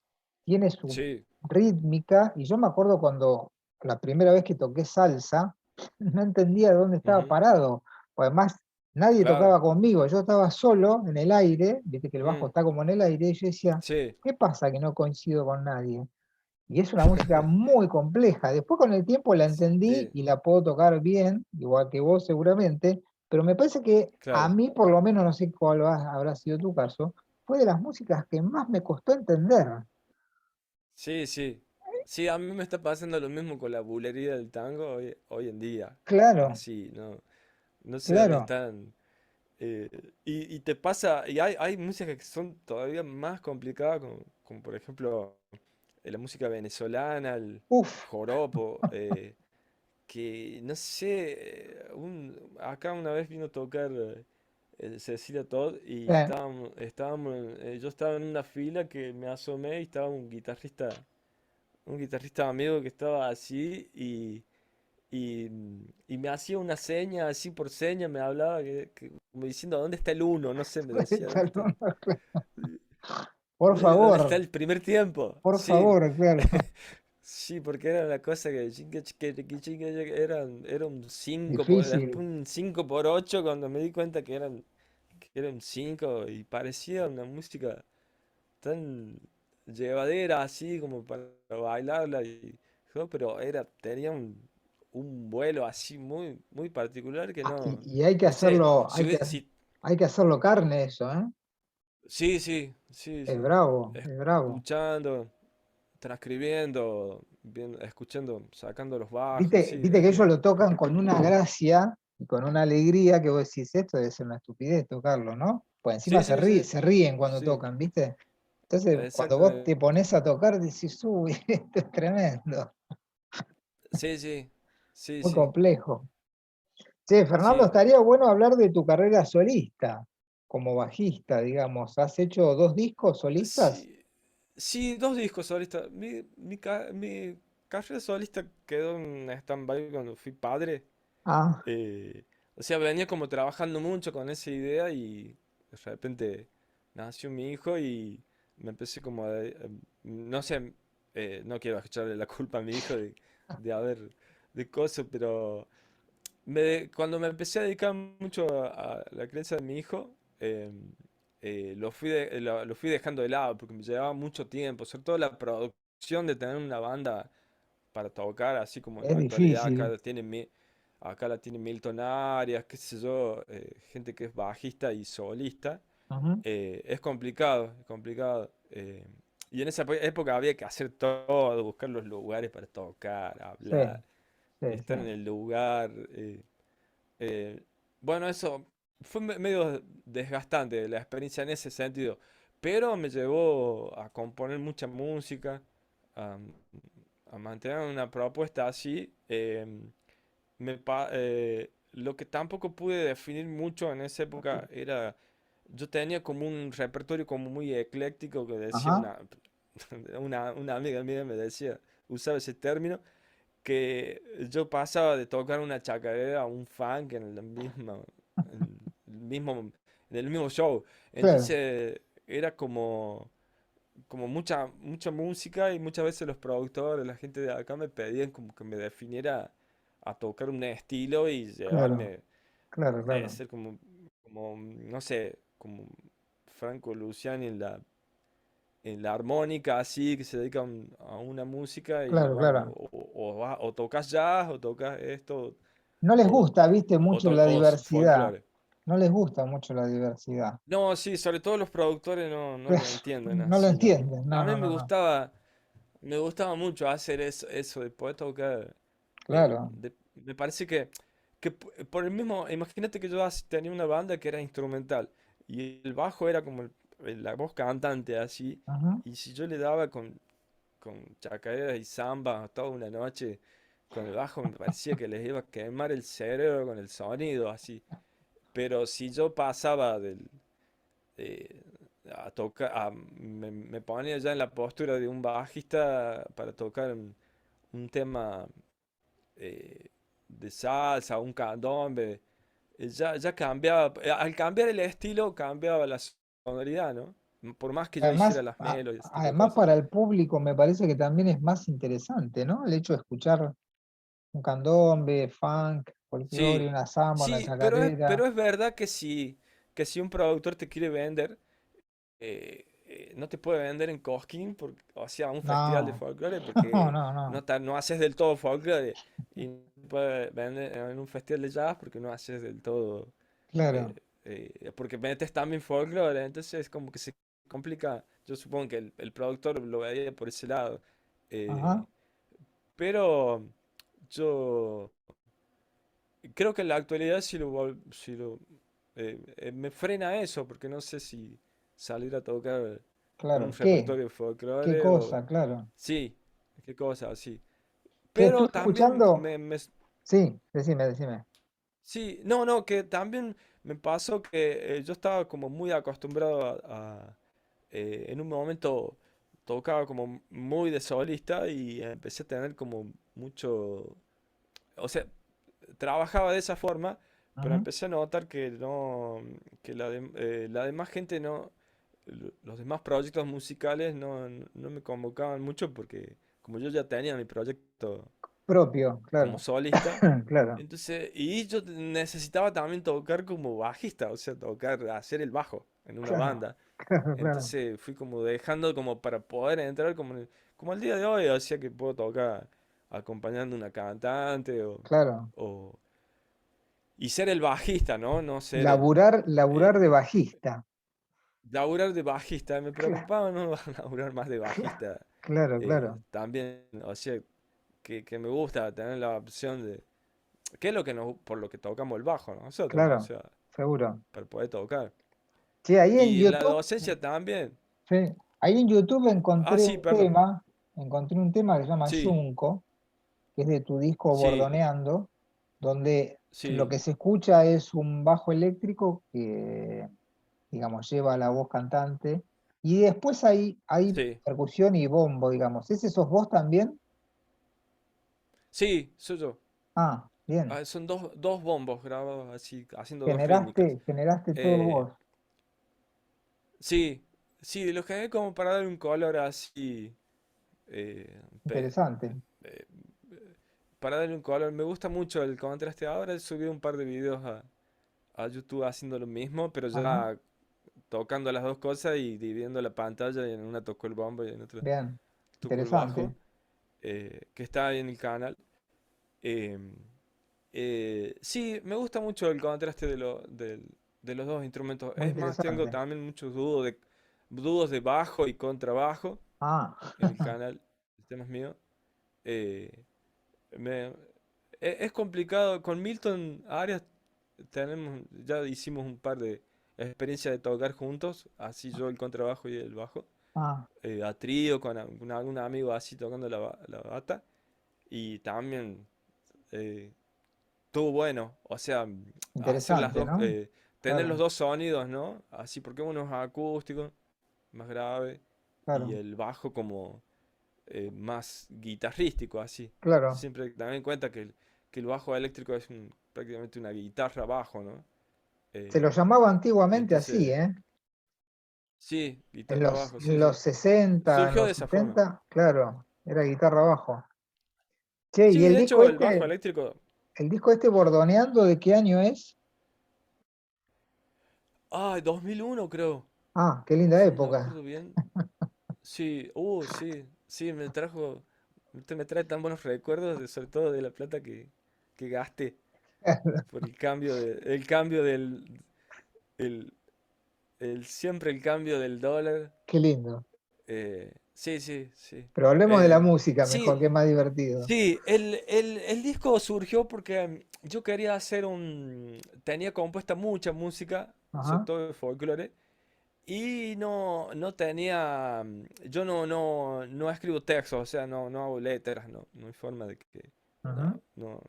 Speaker 1: tiene su
Speaker 2: sí,
Speaker 1: rítmica, y yo me acuerdo cuando la primera vez que toqué salsa, no entendía dónde estaba
Speaker 2: ujú,
Speaker 1: parado, o además nadie
Speaker 2: claro,
Speaker 1: tocaba conmigo, yo estaba solo en el aire, viste que el bajo
Speaker 2: mm,
Speaker 1: está como en el aire, y yo decía,
Speaker 2: sí,
Speaker 1: ¿qué pasa que no coincido con nadie? Y es una música muy compleja. Después con el tiempo la entendí
Speaker 2: sí,
Speaker 1: y la puedo tocar bien, igual que vos seguramente, pero me parece que a
Speaker 2: claro,
Speaker 1: mí, por lo menos, no sé cuál habrá sido tu caso, fue de las músicas que más me costó entender.
Speaker 2: sí, sí. Sí, a mí me está pasando lo mismo con la bulería del tango hoy en día.
Speaker 1: Claro,
Speaker 2: Así, no, no sé dónde
Speaker 1: claro.
Speaker 2: están. Y te pasa, y hay músicas que son todavía más complicadas, como por ejemplo la música venezolana, el
Speaker 1: Uf,
Speaker 2: joropo, que no sé, acá una vez vino a tocar Cecilia Todd y
Speaker 1: eh,
Speaker 2: yo estaba en una fila que me asomé y estaba un guitarrista amigo que estaba así y me hacía una seña, así por seña, me hablaba como diciendo, ¿dónde está el uno? No sé, me decía, ¿dónde está ¿dónde está el primer tiempo?
Speaker 1: por
Speaker 2: Sí,
Speaker 1: favor, claro.
Speaker 2: sí, porque era la cosa que chingue, chique, riqui, chingue, era un 5
Speaker 1: Difícil.
Speaker 2: después un 5 por 8 cuando me di cuenta que eran 5 y parecía una música tan llevadera así como para bailarla pero tenía un vuelo así muy particular que
Speaker 1: Ah,
Speaker 2: no,
Speaker 1: y hay que
Speaker 2: no sé,
Speaker 1: hacerlo, hay que hacerlo carne eso, ¿eh?
Speaker 2: sí, sí, sí,
Speaker 1: Es
Speaker 2: sí,
Speaker 1: bravo, es bravo.
Speaker 2: escuchando, transcribiendo, escuchando, sacando los bajos,
Speaker 1: Viste,
Speaker 2: sí,
Speaker 1: viste que ellos lo tocan con una gracia y con una alegría que vos decís, esto debe ser una estupidez tocarlo, ¿no? Pues encima
Speaker 2: sí, sí, sí,
Speaker 1: se ríen cuando
Speaker 2: sí,
Speaker 1: tocan, ¿viste? Entonces, cuando vos te
Speaker 2: exactamente,
Speaker 1: pones a tocar, decís, uy, esto es tremendo,
Speaker 2: sí, sí, sí,
Speaker 1: muy
Speaker 2: sí,
Speaker 1: complejo. Che, Fernando,
Speaker 2: sí,
Speaker 1: estaría bueno hablar de tu carrera solista, como bajista, digamos. ¿Has hecho dos discos solistas?
Speaker 2: sí, sí, dos discos solistas. Mi carrera solista quedó en stand-by cuando fui padre.
Speaker 1: Ah,
Speaker 2: O sea, venía como trabajando mucho con esa idea y de repente nació mi hijo y me empecé como no sé, no quiero echarle la culpa a mi hijo de haber, de cosas, pero cuando me empecé a dedicar mucho a la crianza de mi hijo, lo fui dejando de lado porque me llevaba mucho tiempo, sobre todo la producción de tener una banda para tocar, así como en
Speaker 1: Es
Speaker 2: la actualidad
Speaker 1: difícil.
Speaker 2: acá la tiene Milton Arias, qué sé yo, gente que es bajista y solista.
Speaker 1: Ujú.
Speaker 2: Es complicado, es complicado. Y en esa época había que hacer todo, buscar los lugares para tocar,
Speaker 1: Sí,
Speaker 2: hablar,
Speaker 1: sí, sí.
Speaker 2: estar en el lugar. Eh, bueno, eso fue medio desgastante la experiencia en ese sentido, pero me llevó a componer mucha música, a, a mantener una propuesta así. Lo que tampoco pude definir mucho en esa época era, yo tenía como un repertorio como muy ecléctico que decía
Speaker 1: Ajá.
Speaker 2: una amiga mía me decía, usaba ese término, que yo pasaba de tocar una chacarera a un funk en el mismo, en el mismo show.
Speaker 1: Claro,
Speaker 2: Entonces era como mucha música y muchas veces los productores, la gente de acá me pedían como que me definiera a tocar un estilo y
Speaker 1: claro,
Speaker 2: llevarme,
Speaker 1: claro, claro,
Speaker 2: ser como, no sé, como Franco Luciani en la armónica así, que se dedica a una música y
Speaker 1: claro,
Speaker 2: bueno,
Speaker 1: claro.
Speaker 2: o tocas jazz, o tocas esto,
Speaker 1: No les
Speaker 2: o,
Speaker 1: gusta, viste, mucho la diversidad.
Speaker 2: folclore.
Speaker 1: No les gusta mucho la diversidad.
Speaker 2: No, sí, sobre todo los productores no lo entienden
Speaker 1: No lo
Speaker 2: así, ¿no?
Speaker 1: entienden. No,
Speaker 2: A mí
Speaker 1: no, no, no.
Speaker 2: me gustaba mucho hacer eso de poder tocar.
Speaker 1: Claro.
Speaker 2: Me parece que por el mismo, imagínate que yo tenía una banda que era instrumental y el bajo era como la voz cantante así,
Speaker 1: Ujú.
Speaker 2: y si yo le daba con chacareras y zambas toda una noche con el bajo, me parecía que les iba a quemar el cerebro con el sonido así. Pero si yo pasaba eh, a tocar, me ponía ya en la postura de un bajista para tocar un tema eh, de salsa, un candombe, ya cambiaba, al cambiar el estilo cambiaba la sonoridad, ¿no? Por más que yo hiciera
Speaker 1: Además,
Speaker 2: las melodías, ese tipo de
Speaker 1: además
Speaker 2: cosas.
Speaker 1: para el público me parece que también es más interesante, ¿no? El hecho de escuchar un candombe, funk, folclore,
Speaker 2: Sí,
Speaker 1: una samba, una
Speaker 2: sí, pero
Speaker 1: chacarera.
Speaker 2: es verdad que si un productor te quiere vender, no te puede vender en Cosquín, o sea, a un festival de
Speaker 1: No,
Speaker 2: folclore,
Speaker 1: no,
Speaker 2: porque
Speaker 1: no, no.
Speaker 2: no haces del todo folclore. Y no te puede vender en un festival de jazz porque no haces del todo, eh,
Speaker 1: Claro.
Speaker 2: porque metes también folclore, entonces como que se complica. Yo supongo que el productor lo veía por ese lado.
Speaker 1: Ajá,
Speaker 2: eh, pero yo creo que en la actualidad me frena eso, porque no sé si salir a tocar con un
Speaker 1: claro. ¿Qué?
Speaker 2: repertorio de
Speaker 1: ¿Qué
Speaker 2: folclore o...
Speaker 1: cosa? Claro.
Speaker 2: Sí, qué cosa, así.
Speaker 1: Che,
Speaker 2: Pero
Speaker 1: estuve
Speaker 2: también
Speaker 1: escuchando. Sí, decime, decime.
Speaker 2: sí, no, que también me pasó que yo estaba como muy acostumbrado en un momento tocaba como muy de solista y empecé a tener como mucho, o sea, trabajaba de esa forma, pero
Speaker 1: Ujú.
Speaker 2: empecé a notar que no, que la demás gente no, los demás proyectos musicales no me convocaban mucho porque como yo ya tenía mi proyecto
Speaker 1: Propio,
Speaker 2: como
Speaker 1: claro.
Speaker 2: solista,
Speaker 1: Claro,
Speaker 2: entonces, y yo necesitaba también tocar como bajista, o sea, tocar, hacer el bajo en una
Speaker 1: claro,
Speaker 2: banda.
Speaker 1: claro, claro,
Speaker 2: Entonces fui como dejando como para poder entrar como el día de hoy, o sea que puedo tocar acompañando a una cantante
Speaker 1: claro.
Speaker 2: o, y ser el bajista, ¿no? No ser
Speaker 1: Laburar, laburar
Speaker 2: eh,
Speaker 1: de bajista.
Speaker 2: laburar de bajista. Me
Speaker 1: Cla-
Speaker 2: preocupaba no laburar más de
Speaker 1: cla-
Speaker 2: bajista
Speaker 1: Claro, claro,
Speaker 2: también, o sea, que me gusta tener la opción de, que es lo que por lo que tocamos el bajo nosotros, ¿no? O
Speaker 1: claro,
Speaker 2: sea,
Speaker 1: seguro.
Speaker 2: para poder tocar.
Speaker 1: Sí, ahí en
Speaker 2: Y en la
Speaker 1: YouTube,
Speaker 2: docencia también.
Speaker 1: sí, ahí en YouTube
Speaker 2: Ah, sí, perdón.
Speaker 1: encontré un tema que se llama
Speaker 2: Sí,
Speaker 1: Junco, que es de tu disco
Speaker 2: sí,
Speaker 1: Bordoneando, donde lo
Speaker 2: sí,
Speaker 1: que se escucha es un bajo eléctrico que, digamos, lleva la voz cantante, y después hay
Speaker 2: sí.
Speaker 1: percusión y bombo, digamos. ¿Ese sos vos también?
Speaker 2: Sí, soy yo.
Speaker 1: Ah, bien.
Speaker 2: Son dos bombos grabados así, haciendo dos rítmicas.
Speaker 1: Generaste todo
Speaker 2: Eh,
Speaker 1: vos.
Speaker 2: sí, sí, lo generé como para dar un color así. eh, pe-
Speaker 1: Interesante.
Speaker 2: eh, para darle un color. Me gusta mucho el contraste. Ahora he subido un par de videos a YouTube haciendo lo mismo, pero
Speaker 1: Ajá,
Speaker 2: ya tocando las dos cosas y dividiendo la pantalla, y en una tocó el bombo y en otra
Speaker 1: bien,
Speaker 2: tocó el bajo,
Speaker 1: interesante.
Speaker 2: que está ahí en el canal. Em, sí, me gusta mucho el contraste de los dos instrumentos.
Speaker 1: Muy
Speaker 2: Es más, tengo
Speaker 1: interesante.
Speaker 2: también muchos dúos de bajo y contrabajo
Speaker 1: Ah,
Speaker 2: en el canal, el tema es mío. Eh, me- es complicado. Con Milton Arias ya hicimos un par de experiencias de tocar juntos, así yo el contrabajo y el bajo,
Speaker 1: ah,
Speaker 2: a trío con algún amigo así tocando la bata. Y también eh, estuvo bueno, o sea, hacer las
Speaker 1: interesante,
Speaker 2: dos,
Speaker 1: ¿no?
Speaker 2: tener los
Speaker 1: Claro,
Speaker 2: dos sonidos, ¿no? Así, porque uno es acústico, más grave, y
Speaker 1: claro,
Speaker 2: el bajo como más guitarrístico, así.
Speaker 1: claro.
Speaker 2: Siempre también en cuenta que el bajo eléctrico es prácticamente una guitarra bajo, ¿no?
Speaker 1: Se lo
Speaker 2: Eh,
Speaker 1: llamaba antiguamente así,
Speaker 2: entonces,
Speaker 1: ¿eh?
Speaker 2: sí,
Speaker 1: En
Speaker 2: guitarra
Speaker 1: los,
Speaker 2: bajo,
Speaker 1: en
Speaker 2: sí,
Speaker 1: los
Speaker 2: sí.
Speaker 1: 60, en
Speaker 2: Surgió
Speaker 1: los
Speaker 2: de esa forma.
Speaker 1: 70, claro, era guitarra abajo. Che,
Speaker 2: Sí, de hecho el bajo eléctrico,
Speaker 1: el disco este Bordoneando, ¿de qué año es?
Speaker 2: 2001 creo,
Speaker 1: Ah, qué linda
Speaker 2: si no me
Speaker 1: época.
Speaker 2: acuerdo bien. Sí, sí, sí, me trae tan buenos recuerdos, sobre todo de la plata que gasté por el cambio el, siempre el cambio del dólar.
Speaker 1: Qué lindo.
Speaker 2: Sí, sí, sí.
Speaker 1: Pero hablemos de la música
Speaker 2: Sí,
Speaker 1: mejor, que es más divertido.
Speaker 2: sí, el disco surgió porque yo quería tenía compuesta mucha música, sobre
Speaker 1: Ajá,
Speaker 2: todo de folclore. Y no tenía, yo no escribo textos, o sea, no hago letras, no hay forma de que,
Speaker 1: ajá.
Speaker 2: no,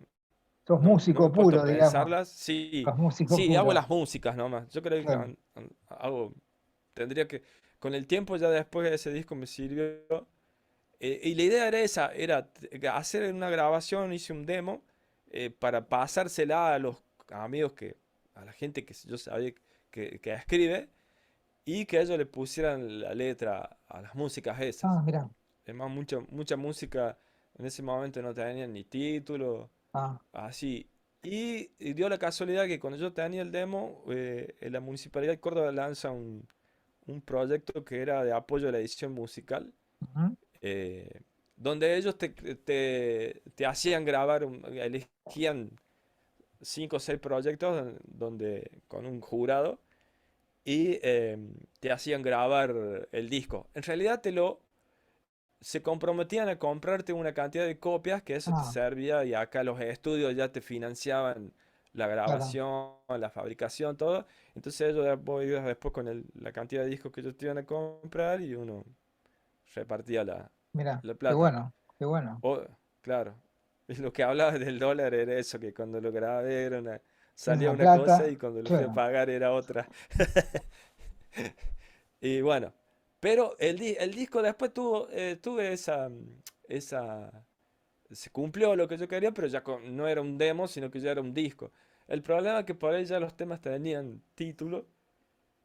Speaker 1: Sos
Speaker 2: no me he
Speaker 1: músico
Speaker 2: puesto a
Speaker 1: puro, digamos.
Speaker 2: pensarlas. Sí,
Speaker 1: Sos músico
Speaker 2: sí, hago
Speaker 1: puro.
Speaker 2: las músicas nomás. Yo creo que
Speaker 1: Claro.
Speaker 2: tendría que, con el tiempo ya después de ese disco me sirvió. Y la idea era esa, era hacer una grabación, hice un demo para pasársela a los amigos a la gente que yo sabía que escribe y que ellos le pusieran la letra a las músicas esas.
Speaker 1: Ah, mira.
Speaker 2: Además, mucha música en ese momento no tenían ni título,
Speaker 1: Ah,
Speaker 2: así. Y dio la casualidad que cuando yo tenía el demo, la Municipalidad de Córdoba lanza un proyecto que era de apoyo a la edición musical,
Speaker 1: ujú,
Speaker 2: eh, donde ellos te hacían grabar, elegían 5 o 6 proyectos con un jurado y te hacían grabar el disco. En realidad se comprometían a comprarte una cantidad de copias que eso te
Speaker 1: ah,
Speaker 2: servía y acá los estudios ya te financiaban la
Speaker 1: claro.
Speaker 2: grabación, la fabricación, todo. Entonces ellos vos ibas después con la cantidad de discos que ellos te iban a comprar y uno repartía
Speaker 1: Mira,
Speaker 2: la
Speaker 1: qué
Speaker 2: plata.
Speaker 1: bueno, qué bueno.
Speaker 2: O, claro, lo que hablaba del dólar era eso, que cuando lo grabé
Speaker 1: Era
Speaker 2: salía
Speaker 1: una
Speaker 2: una cosa y
Speaker 1: plata,
Speaker 2: cuando lo fui a
Speaker 1: claro.
Speaker 2: pagar era otra. Y bueno, pero el disco después tuve esa... Se cumplió lo que yo quería, pero ya no era un demo, sino que ya era un disco. El problema es que por ahí ya los temas tenían título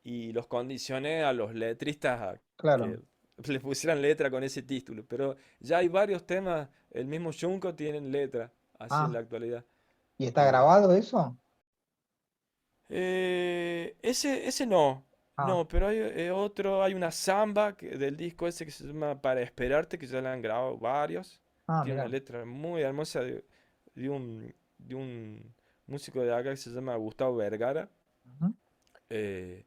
Speaker 2: y los condicioné a los letristas a que
Speaker 1: Claro.
Speaker 2: le pusieran letra con ese título. Pero ya hay varios temas, el mismo Junko tienen letra, así en
Speaker 1: Ah,
Speaker 2: la actualidad.
Speaker 1: ¿y está
Speaker 2: Eh,
Speaker 1: grabado eso?
Speaker 2: ese no,
Speaker 1: Ah,
Speaker 2: no, pero hay hay una samba del disco ese que se llama Para Esperarte, que ya la han grabado varios.
Speaker 1: ah,
Speaker 2: Tiene una
Speaker 1: mira.
Speaker 2: letra muy hermosa de un músico de acá que se llama Gustavo Vergara.
Speaker 1: Ujú.
Speaker 2: eh,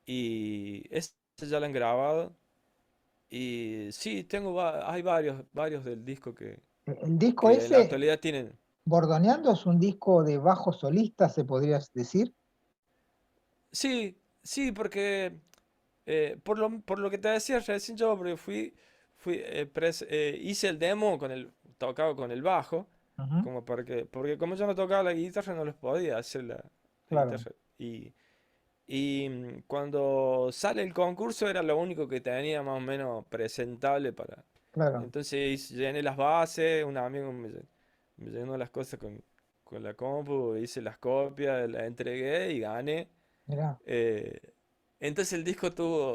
Speaker 2: y ese ya la han grabado. Y sí, hay varios del disco
Speaker 1: El disco
Speaker 2: que en la
Speaker 1: ese,
Speaker 2: actualidad tienen.
Speaker 1: Bordoneando, es un disco de bajo solista, se podría decir.
Speaker 2: Sí, sí, porque por lo que te decía recién yo, porque hice el demo tocado con el bajo,
Speaker 1: Ujú,
Speaker 2: porque como yo no tocaba la guitarra no les podía hacer la
Speaker 1: claro,
Speaker 2: guitarra. Cuando sale el concurso era lo único que tenía más o menos presentable para.
Speaker 1: claro.
Speaker 2: Entonces llené las bases, un amigo me llenó las cosas con la compu, hice las copias, las entregué y gané.
Speaker 1: Mirá,
Speaker 2: Eh, entonces el disco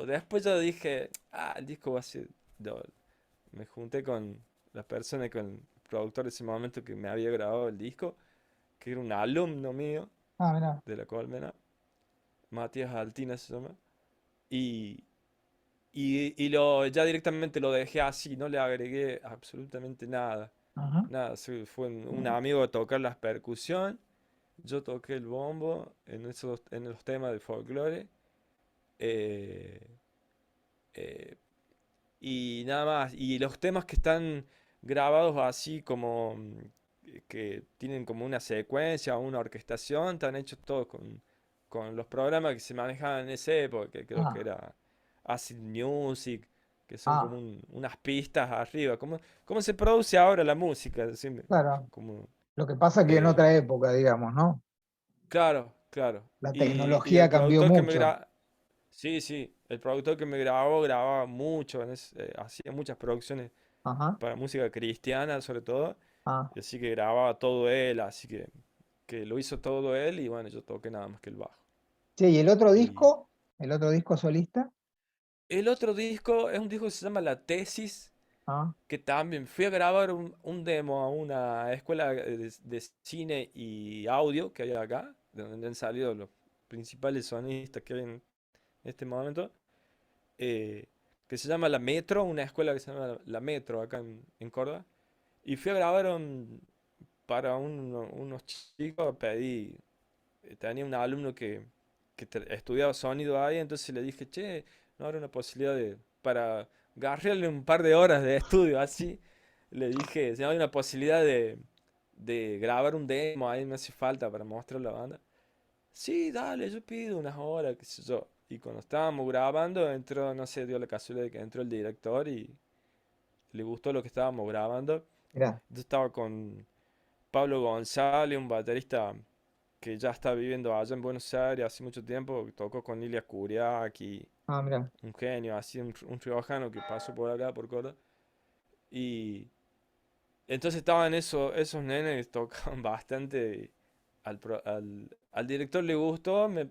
Speaker 2: después yo dije, el disco va a ser, me junté con las personas productor de ese momento que me había grabado el disco, que era un alumno mío
Speaker 1: Ah, mirá.
Speaker 2: de la Colmena, Matías Altina se llama, y, ya directamente lo dejé así, no le agregué absolutamente nada.
Speaker 1: Ajá.
Speaker 2: Nada, fue un amigo a tocar las percusión, yo toqué el bombo en los temas de folclore, eh, eh, y nada más. Y los temas que están grabados así como que tienen como una secuencia o una orquestación, están hechos todos con los programas que se manejaban en esa época, que creo que
Speaker 1: Ah,
Speaker 2: era Acid Music, que son como
Speaker 1: ah,
Speaker 2: unas pistas arriba. ¿Cómo se produce ahora la música? Decime,
Speaker 1: claro.
Speaker 2: como,
Speaker 1: Lo que pasa que en
Speaker 2: eh,
Speaker 1: otra época, digamos, ¿no?
Speaker 2: claro, claro.
Speaker 1: La
Speaker 2: Y el
Speaker 1: tecnología cambió
Speaker 2: productor que me
Speaker 1: mucho.
Speaker 2: graba, sí, sí, el productor que me grabó grababa mucho, hacía muchas producciones
Speaker 1: Ajá.
Speaker 2: para música cristiana sobre todo,
Speaker 1: Ah.
Speaker 2: y así que grababa todo él, así que lo hizo todo él y bueno, yo toqué nada más que el bajo.
Speaker 1: Sí, y
Speaker 2: Y
Speaker 1: el otro disco solista.
Speaker 2: el otro disco es un disco que se llama La Tesis,
Speaker 1: Ah,
Speaker 2: que también fui a grabar un demo a una escuela de cine y audio que hay acá, de donde han salido los principales sonistas que hay en este momento, eh, que se llama La Metro, una escuela que se llama La Metro acá en Córdoba. Y fui a grabar para unos chicos, pedí, tenía un alumno que estudiaba sonido ahí, entonces le dije, che, no habrá una posibilidad para garrearle un par de horas de estudio así, le dije, si no hay una posibilidad de grabar un demo, ahí me hace falta para mostrar la banda. Sí, dale, yo pido unas horas, qué sé yo. Y cuando estábamos grabando, entró, no sé, dio la casualidad de que entró el director y le gustó lo que estábamos grabando.
Speaker 1: mirá.
Speaker 2: Yo estaba con Pablo González, un baterista que ya está viviendo allá en Buenos Aires hace mucho tiempo, que tocó con Ilia Kuriaki,
Speaker 1: Ah, mirá.
Speaker 2: un genio, así un riojano que pasó por acá, por Córdoba. Y entonces estaban esos nenes que tocaban bastante. Al director le gustó, me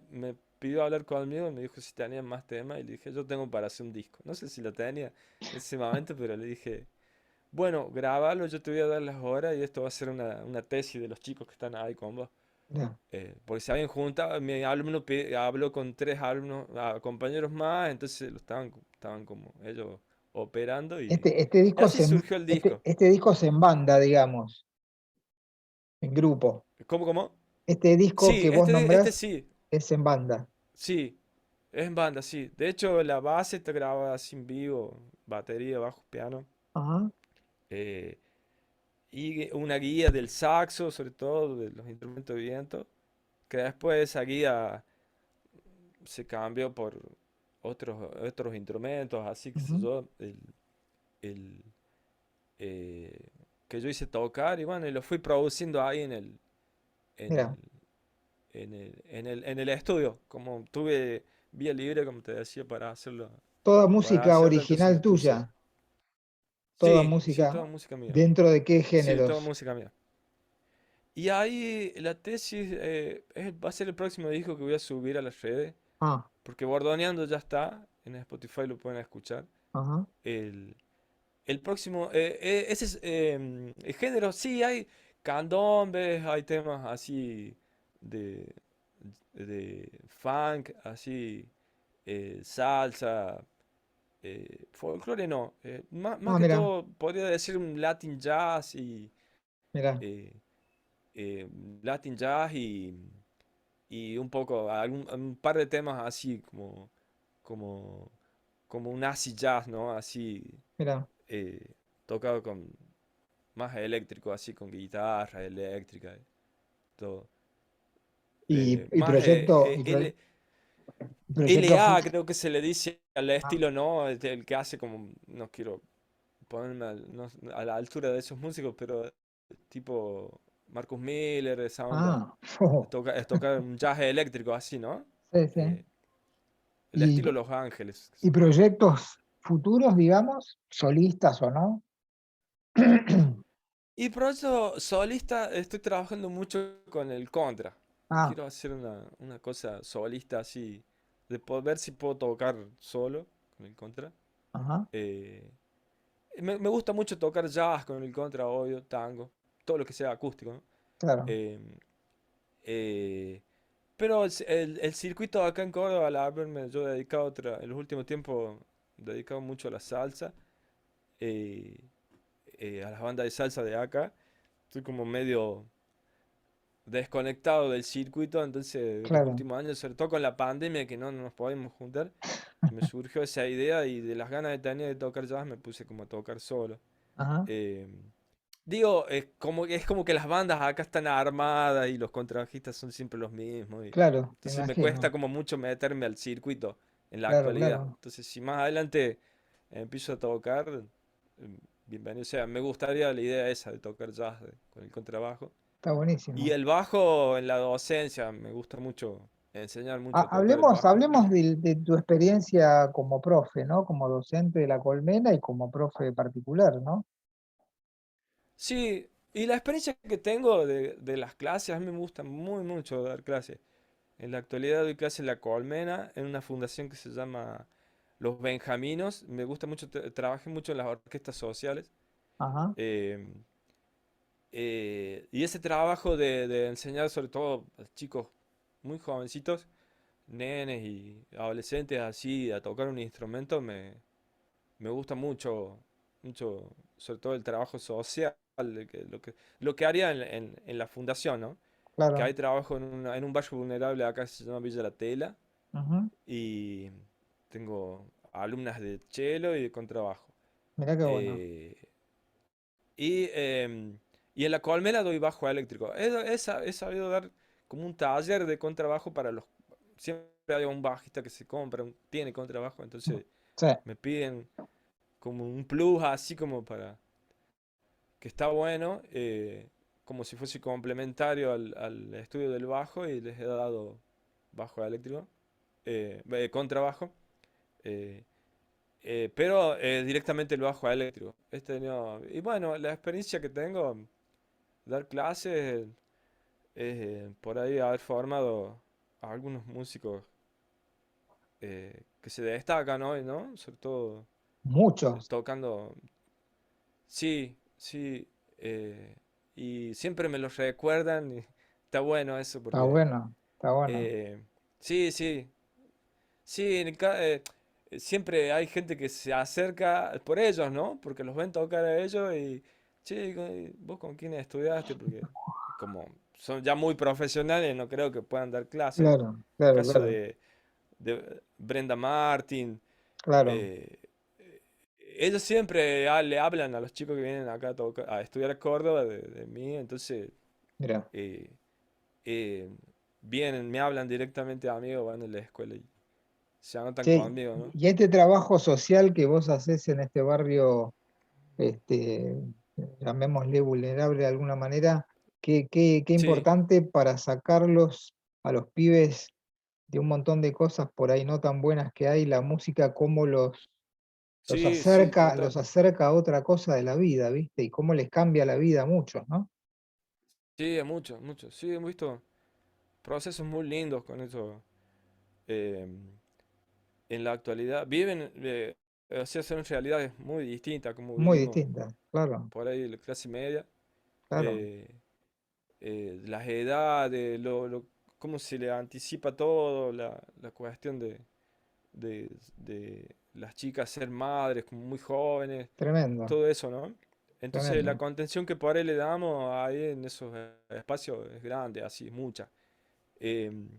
Speaker 2: pidió hablar conmigo y me dijo si tenía más temas. Y le dije, yo tengo para hacer un disco. No sé si lo tenía en ese momento, pero le dije, bueno, grábalo, yo te voy a dar las horas y esto va a ser una tesis de los chicos que están ahí con vos.
Speaker 1: Mirá.
Speaker 2: Porque se habían juntado, mi alumno habló con tres alumnos, compañeros más, entonces estaban como ellos operando
Speaker 1: Este
Speaker 2: y
Speaker 1: disco
Speaker 2: así surgió el disco.
Speaker 1: este disco se en banda, digamos, en grupo.
Speaker 2: ¿Cómo?
Speaker 1: Este disco
Speaker 2: Sí,
Speaker 1: que vos
Speaker 2: este
Speaker 1: nombrás
Speaker 2: sí,
Speaker 1: es en banda.
Speaker 2: sí, es en banda, sí. De hecho, la base está grabada así en vivo, batería, bajo, piano,
Speaker 1: Ajá.
Speaker 2: eh, y una guía del saxo, sobre todo, de los instrumentos de viento, que después esa guía se cambió por otros instrumentos, así que sé
Speaker 1: Ujú.
Speaker 2: yo, el, eh, que yo hice tocar y bueno, y lo fui produciendo ahí en el,
Speaker 1: Mirá.
Speaker 2: en el estudio, como tuve vía libre, como te decía,
Speaker 1: Toda
Speaker 2: para
Speaker 1: música
Speaker 2: hacerlo, entonces
Speaker 1: original
Speaker 2: le puse,
Speaker 1: tuya. Toda
Speaker 2: sí, sí,
Speaker 1: música.
Speaker 2: toda música mía,
Speaker 1: ¿Dentro de qué
Speaker 2: sí, toda
Speaker 1: géneros?
Speaker 2: música mía. Y ahí la tesis va a ser el próximo disco que voy a subir a las redes,
Speaker 1: Ah,
Speaker 2: porque Bordoneando ya está, en Spotify lo pueden escuchar.
Speaker 1: ajá.
Speaker 2: El, el próximo, ese es el género, sí, hay candombes, hay temas así de, de funk, así, salsa, folclore no, más
Speaker 1: Ah,
Speaker 2: que
Speaker 1: mirá,
Speaker 2: todo podría decir un Latin jazz
Speaker 1: mirá.
Speaker 2: eh, eh, Latin jazz y un poco, un par de temas así como, como un acid jazz, ¿no? Así
Speaker 1: Mirá.
Speaker 2: eh, tocado con más eléctrico, así con guitarra eléctrica, todo.
Speaker 1: Y
Speaker 2: Más
Speaker 1: proyecto
Speaker 2: LA creo que se le dice al
Speaker 1: ah,
Speaker 2: estilo, ¿no? El que hace como, no quiero ponerme a la altura de esos músicos, pero tipo Marcus Miller, esa onda.
Speaker 1: ah, oh,
Speaker 2: Es tocar un jazz eléctrico así, ¿no?
Speaker 1: sí, sí.
Speaker 2: Eh, el
Speaker 1: Y,
Speaker 2: estilo Los Ángeles.
Speaker 1: y proyectos futuros, digamos, solistas o no.
Speaker 2: Y por eso, solista, estoy trabajando mucho con el contra.
Speaker 1: Ah,
Speaker 2: Quiero hacer una cosa solista así, de poder ver si puedo tocar solo con el contra.
Speaker 1: ajá.
Speaker 2: Eh, Me gusta mucho tocar jazz con el contrabajo, tango, todo lo que sea acústico, ¿no?
Speaker 1: Claro,
Speaker 2: Em, eh, pero el circuito acá en Córdoba, al haberme yo dedicado en los últimos tiempos, dedicado mucho a la salsa, eh, a las bandas de salsa de acá, estoy como medio desconectado del circuito, entonces los
Speaker 1: claro.
Speaker 2: últimos años, sobre todo con la pandemia que no nos podíamos juntar, me surgió esa idea y de las ganas que tenía de tocar jazz me puse como a tocar solo.
Speaker 1: Ajá,
Speaker 2: Eh, Digo, es como que las bandas acá están armadas y los contrabajistas son siempre los mismos.
Speaker 1: claro, me
Speaker 2: Entonces me cuesta
Speaker 1: imagino.
Speaker 2: como mucho meterme al circuito en la
Speaker 1: Claro,
Speaker 2: actualidad.
Speaker 1: claro.
Speaker 2: Entonces si más adelante empiezo a tocar, bienvenido sea. Me gustaría la idea esa de tocar jazz con el contrabajo.
Speaker 1: Está
Speaker 2: Y
Speaker 1: buenísimo.
Speaker 2: el bajo en la docencia, me gusta mucho enseñar mucho a tocar el
Speaker 1: Hablemos,
Speaker 2: bajo.
Speaker 1: hablemos de tu experiencia como profe, ¿no? Como docente de la Colmena y como profe particular, ¿no?
Speaker 2: Sí, y la experiencia que tengo de las clases, a mí me gusta muy mucho dar clases. En la actualidad doy clase en La Colmena, en una fundación que se llama Los Benjaminos. Me gusta mucho, trabajé mucho en las orquestas sociales.
Speaker 1: Ajá,
Speaker 2: eh, y ese trabajo de enseñar sobre todo a chicos muy jovencitos, nenes y adolescentes así, a tocar un instrumento, me gusta mucho, mucho, sobre todo el trabajo social, lo que haría en la fundación, ¿no? Que
Speaker 1: claro.
Speaker 2: hay trabajo en un barrio vulnerable acá se llama Villa La Tela
Speaker 1: Ujú.
Speaker 2: y tengo alumnas de cello y de contrabajo.
Speaker 1: Mirá qué bueno.
Speaker 2: Eh, y, y en la colmena doy bajo eléctrico. He sabido dar como un taller de contrabajo para los... Siempre hay un bajista que se compra, tiene contrabajo, entonces
Speaker 1: Sí,
Speaker 2: me piden como un plus así como para... que está bueno, como si fuese complementario al estudio del bajo y les he dado bajo eléctrico, contrabajo. eh, pero directamente el bajo eléctrico. Y bueno, la experiencia que tengo, dar clases, por ahí haber formado a algunos músicos que se destacan hoy, ¿no? Sobre todo
Speaker 1: muchos.
Speaker 2: tocando. Sí, sí. Y siempre me los recuerdan y está bueno eso
Speaker 1: Está
Speaker 2: porque...
Speaker 1: bueno, está bueno.
Speaker 2: eh, sí, sí. Sí, siempre hay gente que se acerca por ellos, ¿no? Porque los ven tocar a ellos y, che, ¿vos con quién estudiaste? Porque como son ya muy profesionales, no creo que puedan dar clases.
Speaker 1: Claro, claro,
Speaker 2: Caso
Speaker 1: claro,
Speaker 2: de Brenda Martin.
Speaker 1: claro.
Speaker 2: eh, Ellos siempre le hablan a los chicos que vienen acá a estudiar a Córdoba de mí, entonces
Speaker 1: Mira.
Speaker 2: eh, eh, vienen, me hablan directamente a mí o van a la escuela y se anotan
Speaker 1: Che,
Speaker 2: conmigo, ¿no?
Speaker 1: y este trabajo social que vos haces en este barrio, este, llamémosle vulnerable de alguna manera, qué
Speaker 2: Sí,
Speaker 1: importante para sacarlos a los pibes de un montón de cosas por ahí no tan buenas que hay, la música, cómo
Speaker 2: sí, sí,
Speaker 1: los
Speaker 2: total.
Speaker 1: acerca a otra cosa de la vida, ¿viste? Y cómo les cambia la vida a muchos, ¿no?
Speaker 2: Sí, a muchos, muchos. Sí, hemos visto procesos muy lindos con eso eh, en la actualidad. Viven, o sea, son realidades muy distintas como
Speaker 1: Muy
Speaker 2: vivimos
Speaker 1: distinta, claro,
Speaker 2: por ahí la clase media.
Speaker 1: claro.
Speaker 2: eh, las edades, cómo se le anticipa todo, la cuestión de las chicas ser madres como muy jóvenes,
Speaker 1: Tremendo,
Speaker 2: todo eso, ¿no? Entonces la
Speaker 1: tremendo.
Speaker 2: contención que por ahí le damos ahí en esos espacios es grande, así, mucha. Em,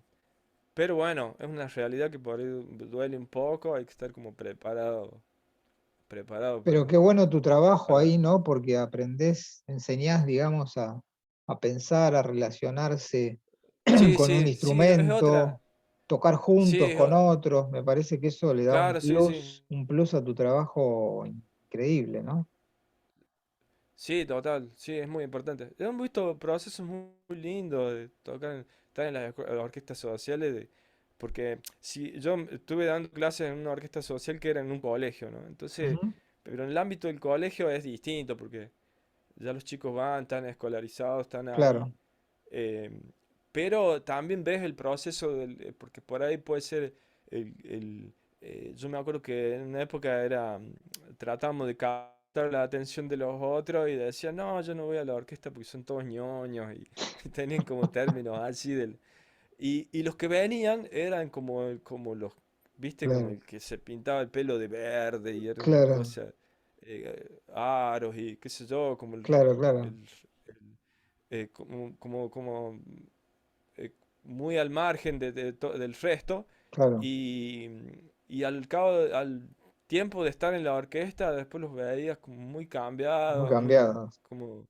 Speaker 2: pero bueno, es una realidad que por ahí duele un poco, hay que estar como preparado
Speaker 1: Pero qué bueno tu trabajo
Speaker 2: para...
Speaker 1: ahí, ¿no? Porque aprendés, enseñás, digamos, a pensar, a relacionarse
Speaker 2: Sí,
Speaker 1: con un
Speaker 2: sí, sí, es otra.
Speaker 1: instrumento, tocar
Speaker 2: Sí,
Speaker 1: juntos con otros. Me parece que eso le da
Speaker 2: claro, sí, sí.
Speaker 1: un plus a tu trabajo increíble, ¿no?
Speaker 2: Sí, total, sí, es muy importante. Hemos visto procesos muy lindos de tocar, estar en las orquestas sociales, porque si yo estuve dando clases en una orquesta social que era en un colegio, ¿no? Entonces,
Speaker 1: Ujú.
Speaker 2: pero en el ámbito del colegio es distinto, porque ya los chicos van, están escolarizados, están ahí,
Speaker 1: Claro,
Speaker 2: eh, pero también ves el proceso porque por ahí puede ser yo me acuerdo que en una época era, tratamos de la atención de los otros y decían, no, yo no voy a la orquesta porque son todos ñoños y, y tenían como términos así del... Y los que venían eran como los, viste, como
Speaker 1: claro,
Speaker 2: el que se pintaba el pelo de verde y eran
Speaker 1: claro,
Speaker 2: cosas, aros y qué sé yo, como
Speaker 1: claro, claro,
Speaker 2: el- como eh, muy al margen del resto
Speaker 1: claro,
Speaker 2: y, y al tiempo de estar en la orquesta después los veías como muy
Speaker 1: muy
Speaker 2: cambiados, muy
Speaker 1: cambiados.
Speaker 2: como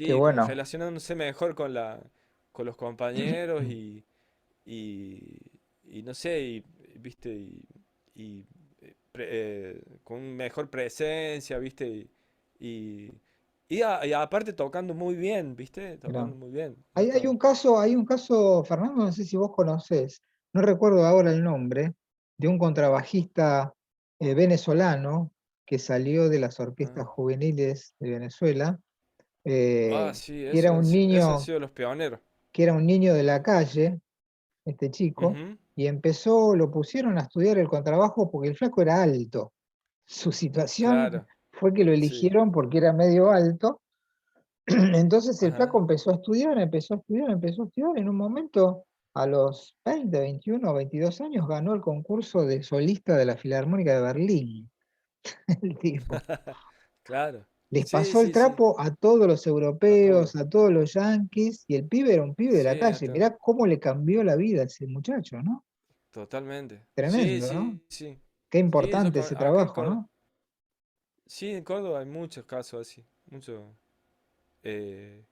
Speaker 1: Qué
Speaker 2: sí, como
Speaker 1: bueno.
Speaker 2: relacionándose mejor con los compañeros y, y no sé, y, viste, y, con mejor presencia, viste, y, y aparte tocando muy bien, viste,
Speaker 1: Mirá.
Speaker 2: tocando muy bien.
Speaker 1: Hay hay un caso, Fernando, no sé si vos conocés, no recuerdo ahora el nombre, de un contrabajista venezolano que salió de las orquestas
Speaker 2: Ah,
Speaker 1: juveniles de Venezuela,
Speaker 2: sí,
Speaker 1: que era un
Speaker 2: eso han
Speaker 1: niño,
Speaker 2: sido los pioneros.
Speaker 1: que era un niño de la calle, este chico,
Speaker 2: Ujú,
Speaker 1: y empezó, lo pusieron a estudiar el contrabajo porque el flaco era alto. Su situación
Speaker 2: claro,
Speaker 1: fue que lo
Speaker 2: sí,
Speaker 1: eligieron porque era medio alto. Entonces el flaco
Speaker 2: ajá.
Speaker 1: empezó a estudiar, empezó a estudiar, empezó a estudiar. En un momento, a los 20, 21, 22 años, ganó el concurso de solista de la Filarmónica de Berlín. El tipo.
Speaker 2: Claro,
Speaker 1: Les
Speaker 2: sí,
Speaker 1: pasó el
Speaker 2: sí, sí,
Speaker 1: trapo a todos los
Speaker 2: a todos,
Speaker 1: europeos, a todos los yanquis, y el pibe era un pibe de la
Speaker 2: sí, a
Speaker 1: calle.
Speaker 2: todos,
Speaker 1: Mirá cómo le cambió la vida a ese muchacho, ¿no?
Speaker 2: totalmente. Sí,
Speaker 1: Tremendo, ¿no?
Speaker 2: sí, sí.
Speaker 1: Qué
Speaker 2: Sí,
Speaker 1: importante ese
Speaker 2: acá en
Speaker 1: trabajo,
Speaker 2: Córdoba,
Speaker 1: ¿no?
Speaker 2: sí, en Córdoba hay muchos casos así, mucho eh,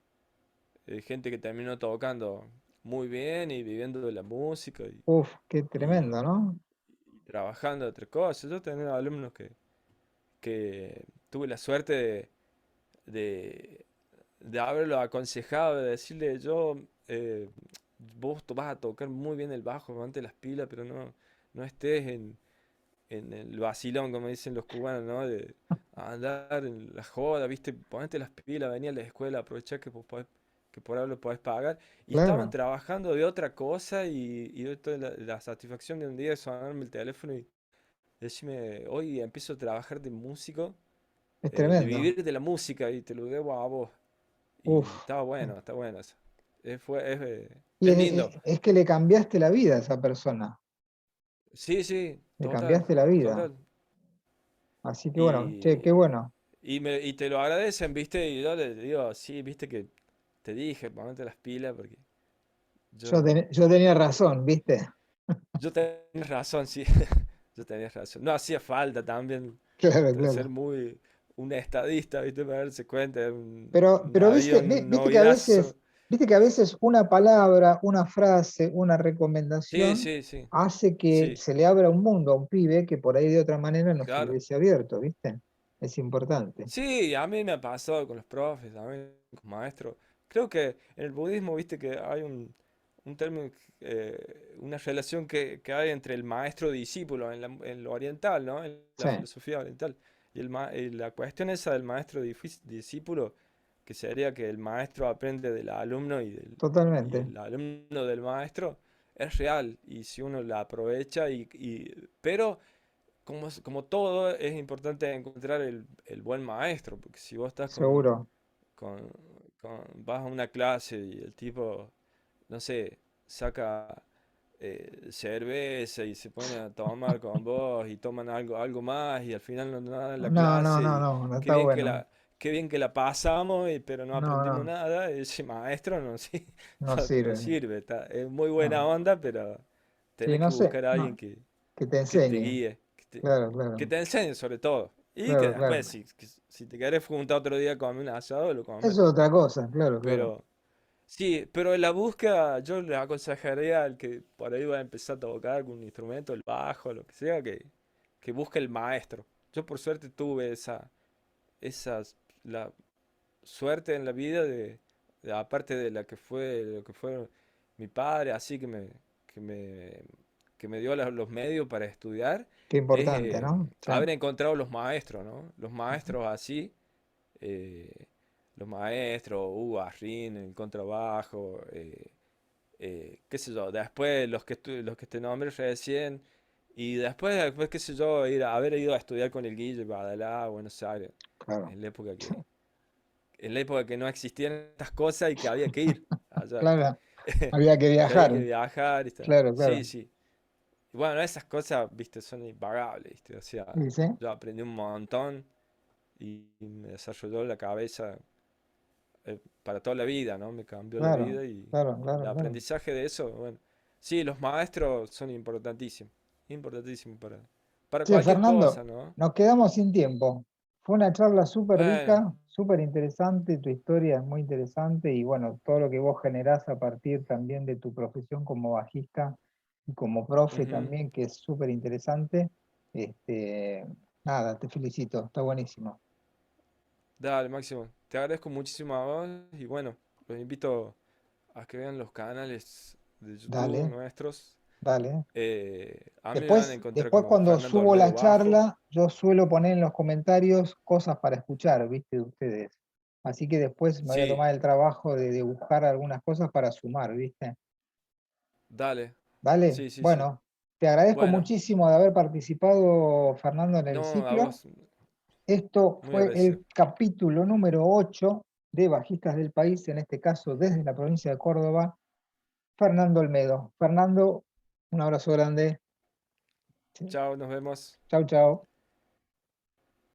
Speaker 2: gente que terminó tocando muy bien y viviendo de la música
Speaker 1: Uf, qué
Speaker 2: y-
Speaker 1: tremendo, ¿no?
Speaker 2: y trabajando de otras cosas. Yo tenía alumnos que tuve la suerte de, de haberlo aconsejado, de decirle yo, vos vas a tocar muy bien el bajo, levante las pilas, pero no estés en el vacilón, como dicen los cubanos, ¿no? De andar en la joda, ¿viste? Ponete las pilas, venía a la escuela, aprovechá que por ahora lo podés pagar. Y estaban
Speaker 1: Claro,
Speaker 2: trabajando de otra cosa y yo toda la satisfacción de un día sonarme el teléfono y decirme, hoy empiezo a trabajar de músico,
Speaker 1: es
Speaker 2: de
Speaker 1: tremendo.
Speaker 2: vivir de la música y te lo debo a vos. Y
Speaker 1: Uf.
Speaker 2: está bueno eso.
Speaker 1: Y
Speaker 2: Es lindo.
Speaker 1: es que le cambiaste la vida a esa persona,
Speaker 2: Sí, sí,
Speaker 1: le
Speaker 2: total,
Speaker 1: cambiaste la vida.
Speaker 2: total.
Speaker 1: Así que bueno, che, qué
Speaker 2: Y,
Speaker 1: bueno.
Speaker 2: y te lo agradecen, ¿viste? Y yo les digo, sí, viste que te dije, ponete las pilas porque yo,
Speaker 1: Yo tenía razón, ¿viste?
Speaker 2: yo tenía razón, sí, yo tenía razón. No hacía falta también
Speaker 1: Claro,
Speaker 2: ser
Speaker 1: claro.
Speaker 2: muy un estadista, ¿viste? Para darse cuenta,
Speaker 1: Pero
Speaker 2: había
Speaker 1: viste,
Speaker 2: un
Speaker 1: viste
Speaker 2: noviazo.
Speaker 1: viste que a veces una palabra, una frase, una
Speaker 2: Sí,
Speaker 1: recomendación
Speaker 2: sí, sí,
Speaker 1: hace que
Speaker 2: sí,
Speaker 1: se le abra un mundo a un pibe que por ahí de otra manera no se le
Speaker 2: claro.
Speaker 1: hubiese abierto, ¿viste? Es importante.
Speaker 2: Sí, a mí me ha pasado con los profes, a mí con maestros. Creo que en el budismo, viste que hay un término, una relación que hay entre el maestro y discípulo en lo oriental, ¿no? En
Speaker 1: Sí,
Speaker 2: la filosofía oriental. Y la cuestión esa del maestro discípulo, que sería que el maestro aprende del alumno y
Speaker 1: totalmente.
Speaker 2: el alumno del maestro, es real. Y si uno la aprovecha pero como todo, es importante encontrar el buen maestro, porque si vos estás
Speaker 1: Seguro.
Speaker 2: con- vas a una clase y el tipo, no sé, saca cerveza y se pone a tomar con vos y toman algo más y al final no nada en la
Speaker 1: No, no,
Speaker 2: clase
Speaker 1: no,
Speaker 2: y
Speaker 1: no, no
Speaker 2: qué
Speaker 1: está
Speaker 2: bien que
Speaker 1: bueno.
Speaker 2: qué bien que la pasamos, pero no
Speaker 1: No,
Speaker 2: aprendimos
Speaker 1: no,
Speaker 2: nada, ese maestro no, sí,
Speaker 1: no
Speaker 2: no
Speaker 1: sirve.
Speaker 2: sirve, es muy buena
Speaker 1: No.
Speaker 2: onda, pero
Speaker 1: Sí,
Speaker 2: tenés que
Speaker 1: no sé,
Speaker 2: buscar a alguien
Speaker 1: no, que te
Speaker 2: que te
Speaker 1: enseñe.
Speaker 2: guíe,
Speaker 1: Claro,
Speaker 2: que
Speaker 1: claro,
Speaker 2: te enseñe sobre todo. Y que
Speaker 1: claro, claro.
Speaker 2: después, si te querés juntar otro día a comer un asado, lo comes.
Speaker 1: Eso es otra cosa, claro, claro.
Speaker 2: Pero sí, pero en la búsqueda yo le aconsejaría al que por ahí va a empezar a tocar algún instrumento, el bajo, lo que sea, que busque el maestro. Yo por suerte tuve esa la suerte en la vida aparte de la que fue, lo que fue mi padre, así que me, que me dio los medios para estudiar,
Speaker 1: Qué
Speaker 2: es
Speaker 1: importante, ¿no? Sí.
Speaker 2: haber encontrado los maestros, ¿no? Los maestros así, eh, los maestros, Hugo Arrin, el contrabajo, qué sé yo, después los que te nombré recién, Y después, qué sé yo, haber ido a estudiar con el Guille Badalá a Buenos Aires,
Speaker 1: Claro,
Speaker 2: en la época en la época que no existían estas cosas y que había que ir allá, ¿viste?
Speaker 1: claro, había que
Speaker 2: Que había que
Speaker 1: viajar,
Speaker 2: viajar y tal.
Speaker 1: claro,
Speaker 2: Sí,
Speaker 1: claro.
Speaker 2: sí. Y bueno, esas cosas, viste, son impagables, viste. O sea,
Speaker 1: Sí, sí,
Speaker 2: yo aprendí un montón y me desarrolló la cabeza para toda la vida, ¿no? Me cambió la
Speaker 1: claro,
Speaker 2: vida y
Speaker 1: claro,
Speaker 2: el
Speaker 1: claro, claro.
Speaker 2: aprendizaje de eso, bueno. Sí, los maestros son importantísimos para
Speaker 1: Che,
Speaker 2: cualquier
Speaker 1: Fernando,
Speaker 2: cosa, ¿no?
Speaker 1: nos quedamos sin tiempo. Fue una charla súper
Speaker 2: Bueno,
Speaker 1: rica, súper interesante, tu historia es muy interesante y bueno, todo lo que vos generás a partir también de tu profesión como bajista y como profe
Speaker 2: ujú.
Speaker 1: también, que es súper interesante. Este, nada, te felicito, está buenísimo.
Speaker 2: Dale, Máximo. Te agradezco muchísimo a vos y bueno, los invito a que vean los canales de YouTube
Speaker 1: Dale,
Speaker 2: nuestros.
Speaker 1: dale.
Speaker 2: A mí me van a
Speaker 1: Después,
Speaker 2: encontrar
Speaker 1: después
Speaker 2: como
Speaker 1: cuando
Speaker 2: Fernando
Speaker 1: subo
Speaker 2: Olmedo
Speaker 1: la
Speaker 2: Bajo.
Speaker 1: charla, yo suelo poner en los comentarios cosas para escuchar, ¿viste? De ustedes. Así que después me voy a
Speaker 2: Sí,
Speaker 1: tomar el trabajo de buscar algunas cosas para sumar, ¿viste?
Speaker 2: dale.
Speaker 1: ¿Vale?
Speaker 2: Sí, sí, sí.
Speaker 1: Bueno, te agradezco
Speaker 2: Bueno,
Speaker 1: muchísimo de haber participado, Fernando, en el
Speaker 2: no, a
Speaker 1: ciclo.
Speaker 2: vos,
Speaker 1: Esto
Speaker 2: muy
Speaker 1: fue
Speaker 2: agradecido.
Speaker 1: el capítulo número 8 de Bajistas del País, en este caso desde la provincia de Córdoba, Fernando Olmedo. Fernando, un abrazo grande.
Speaker 2: Chao, nos vemos.
Speaker 1: Chau, chau.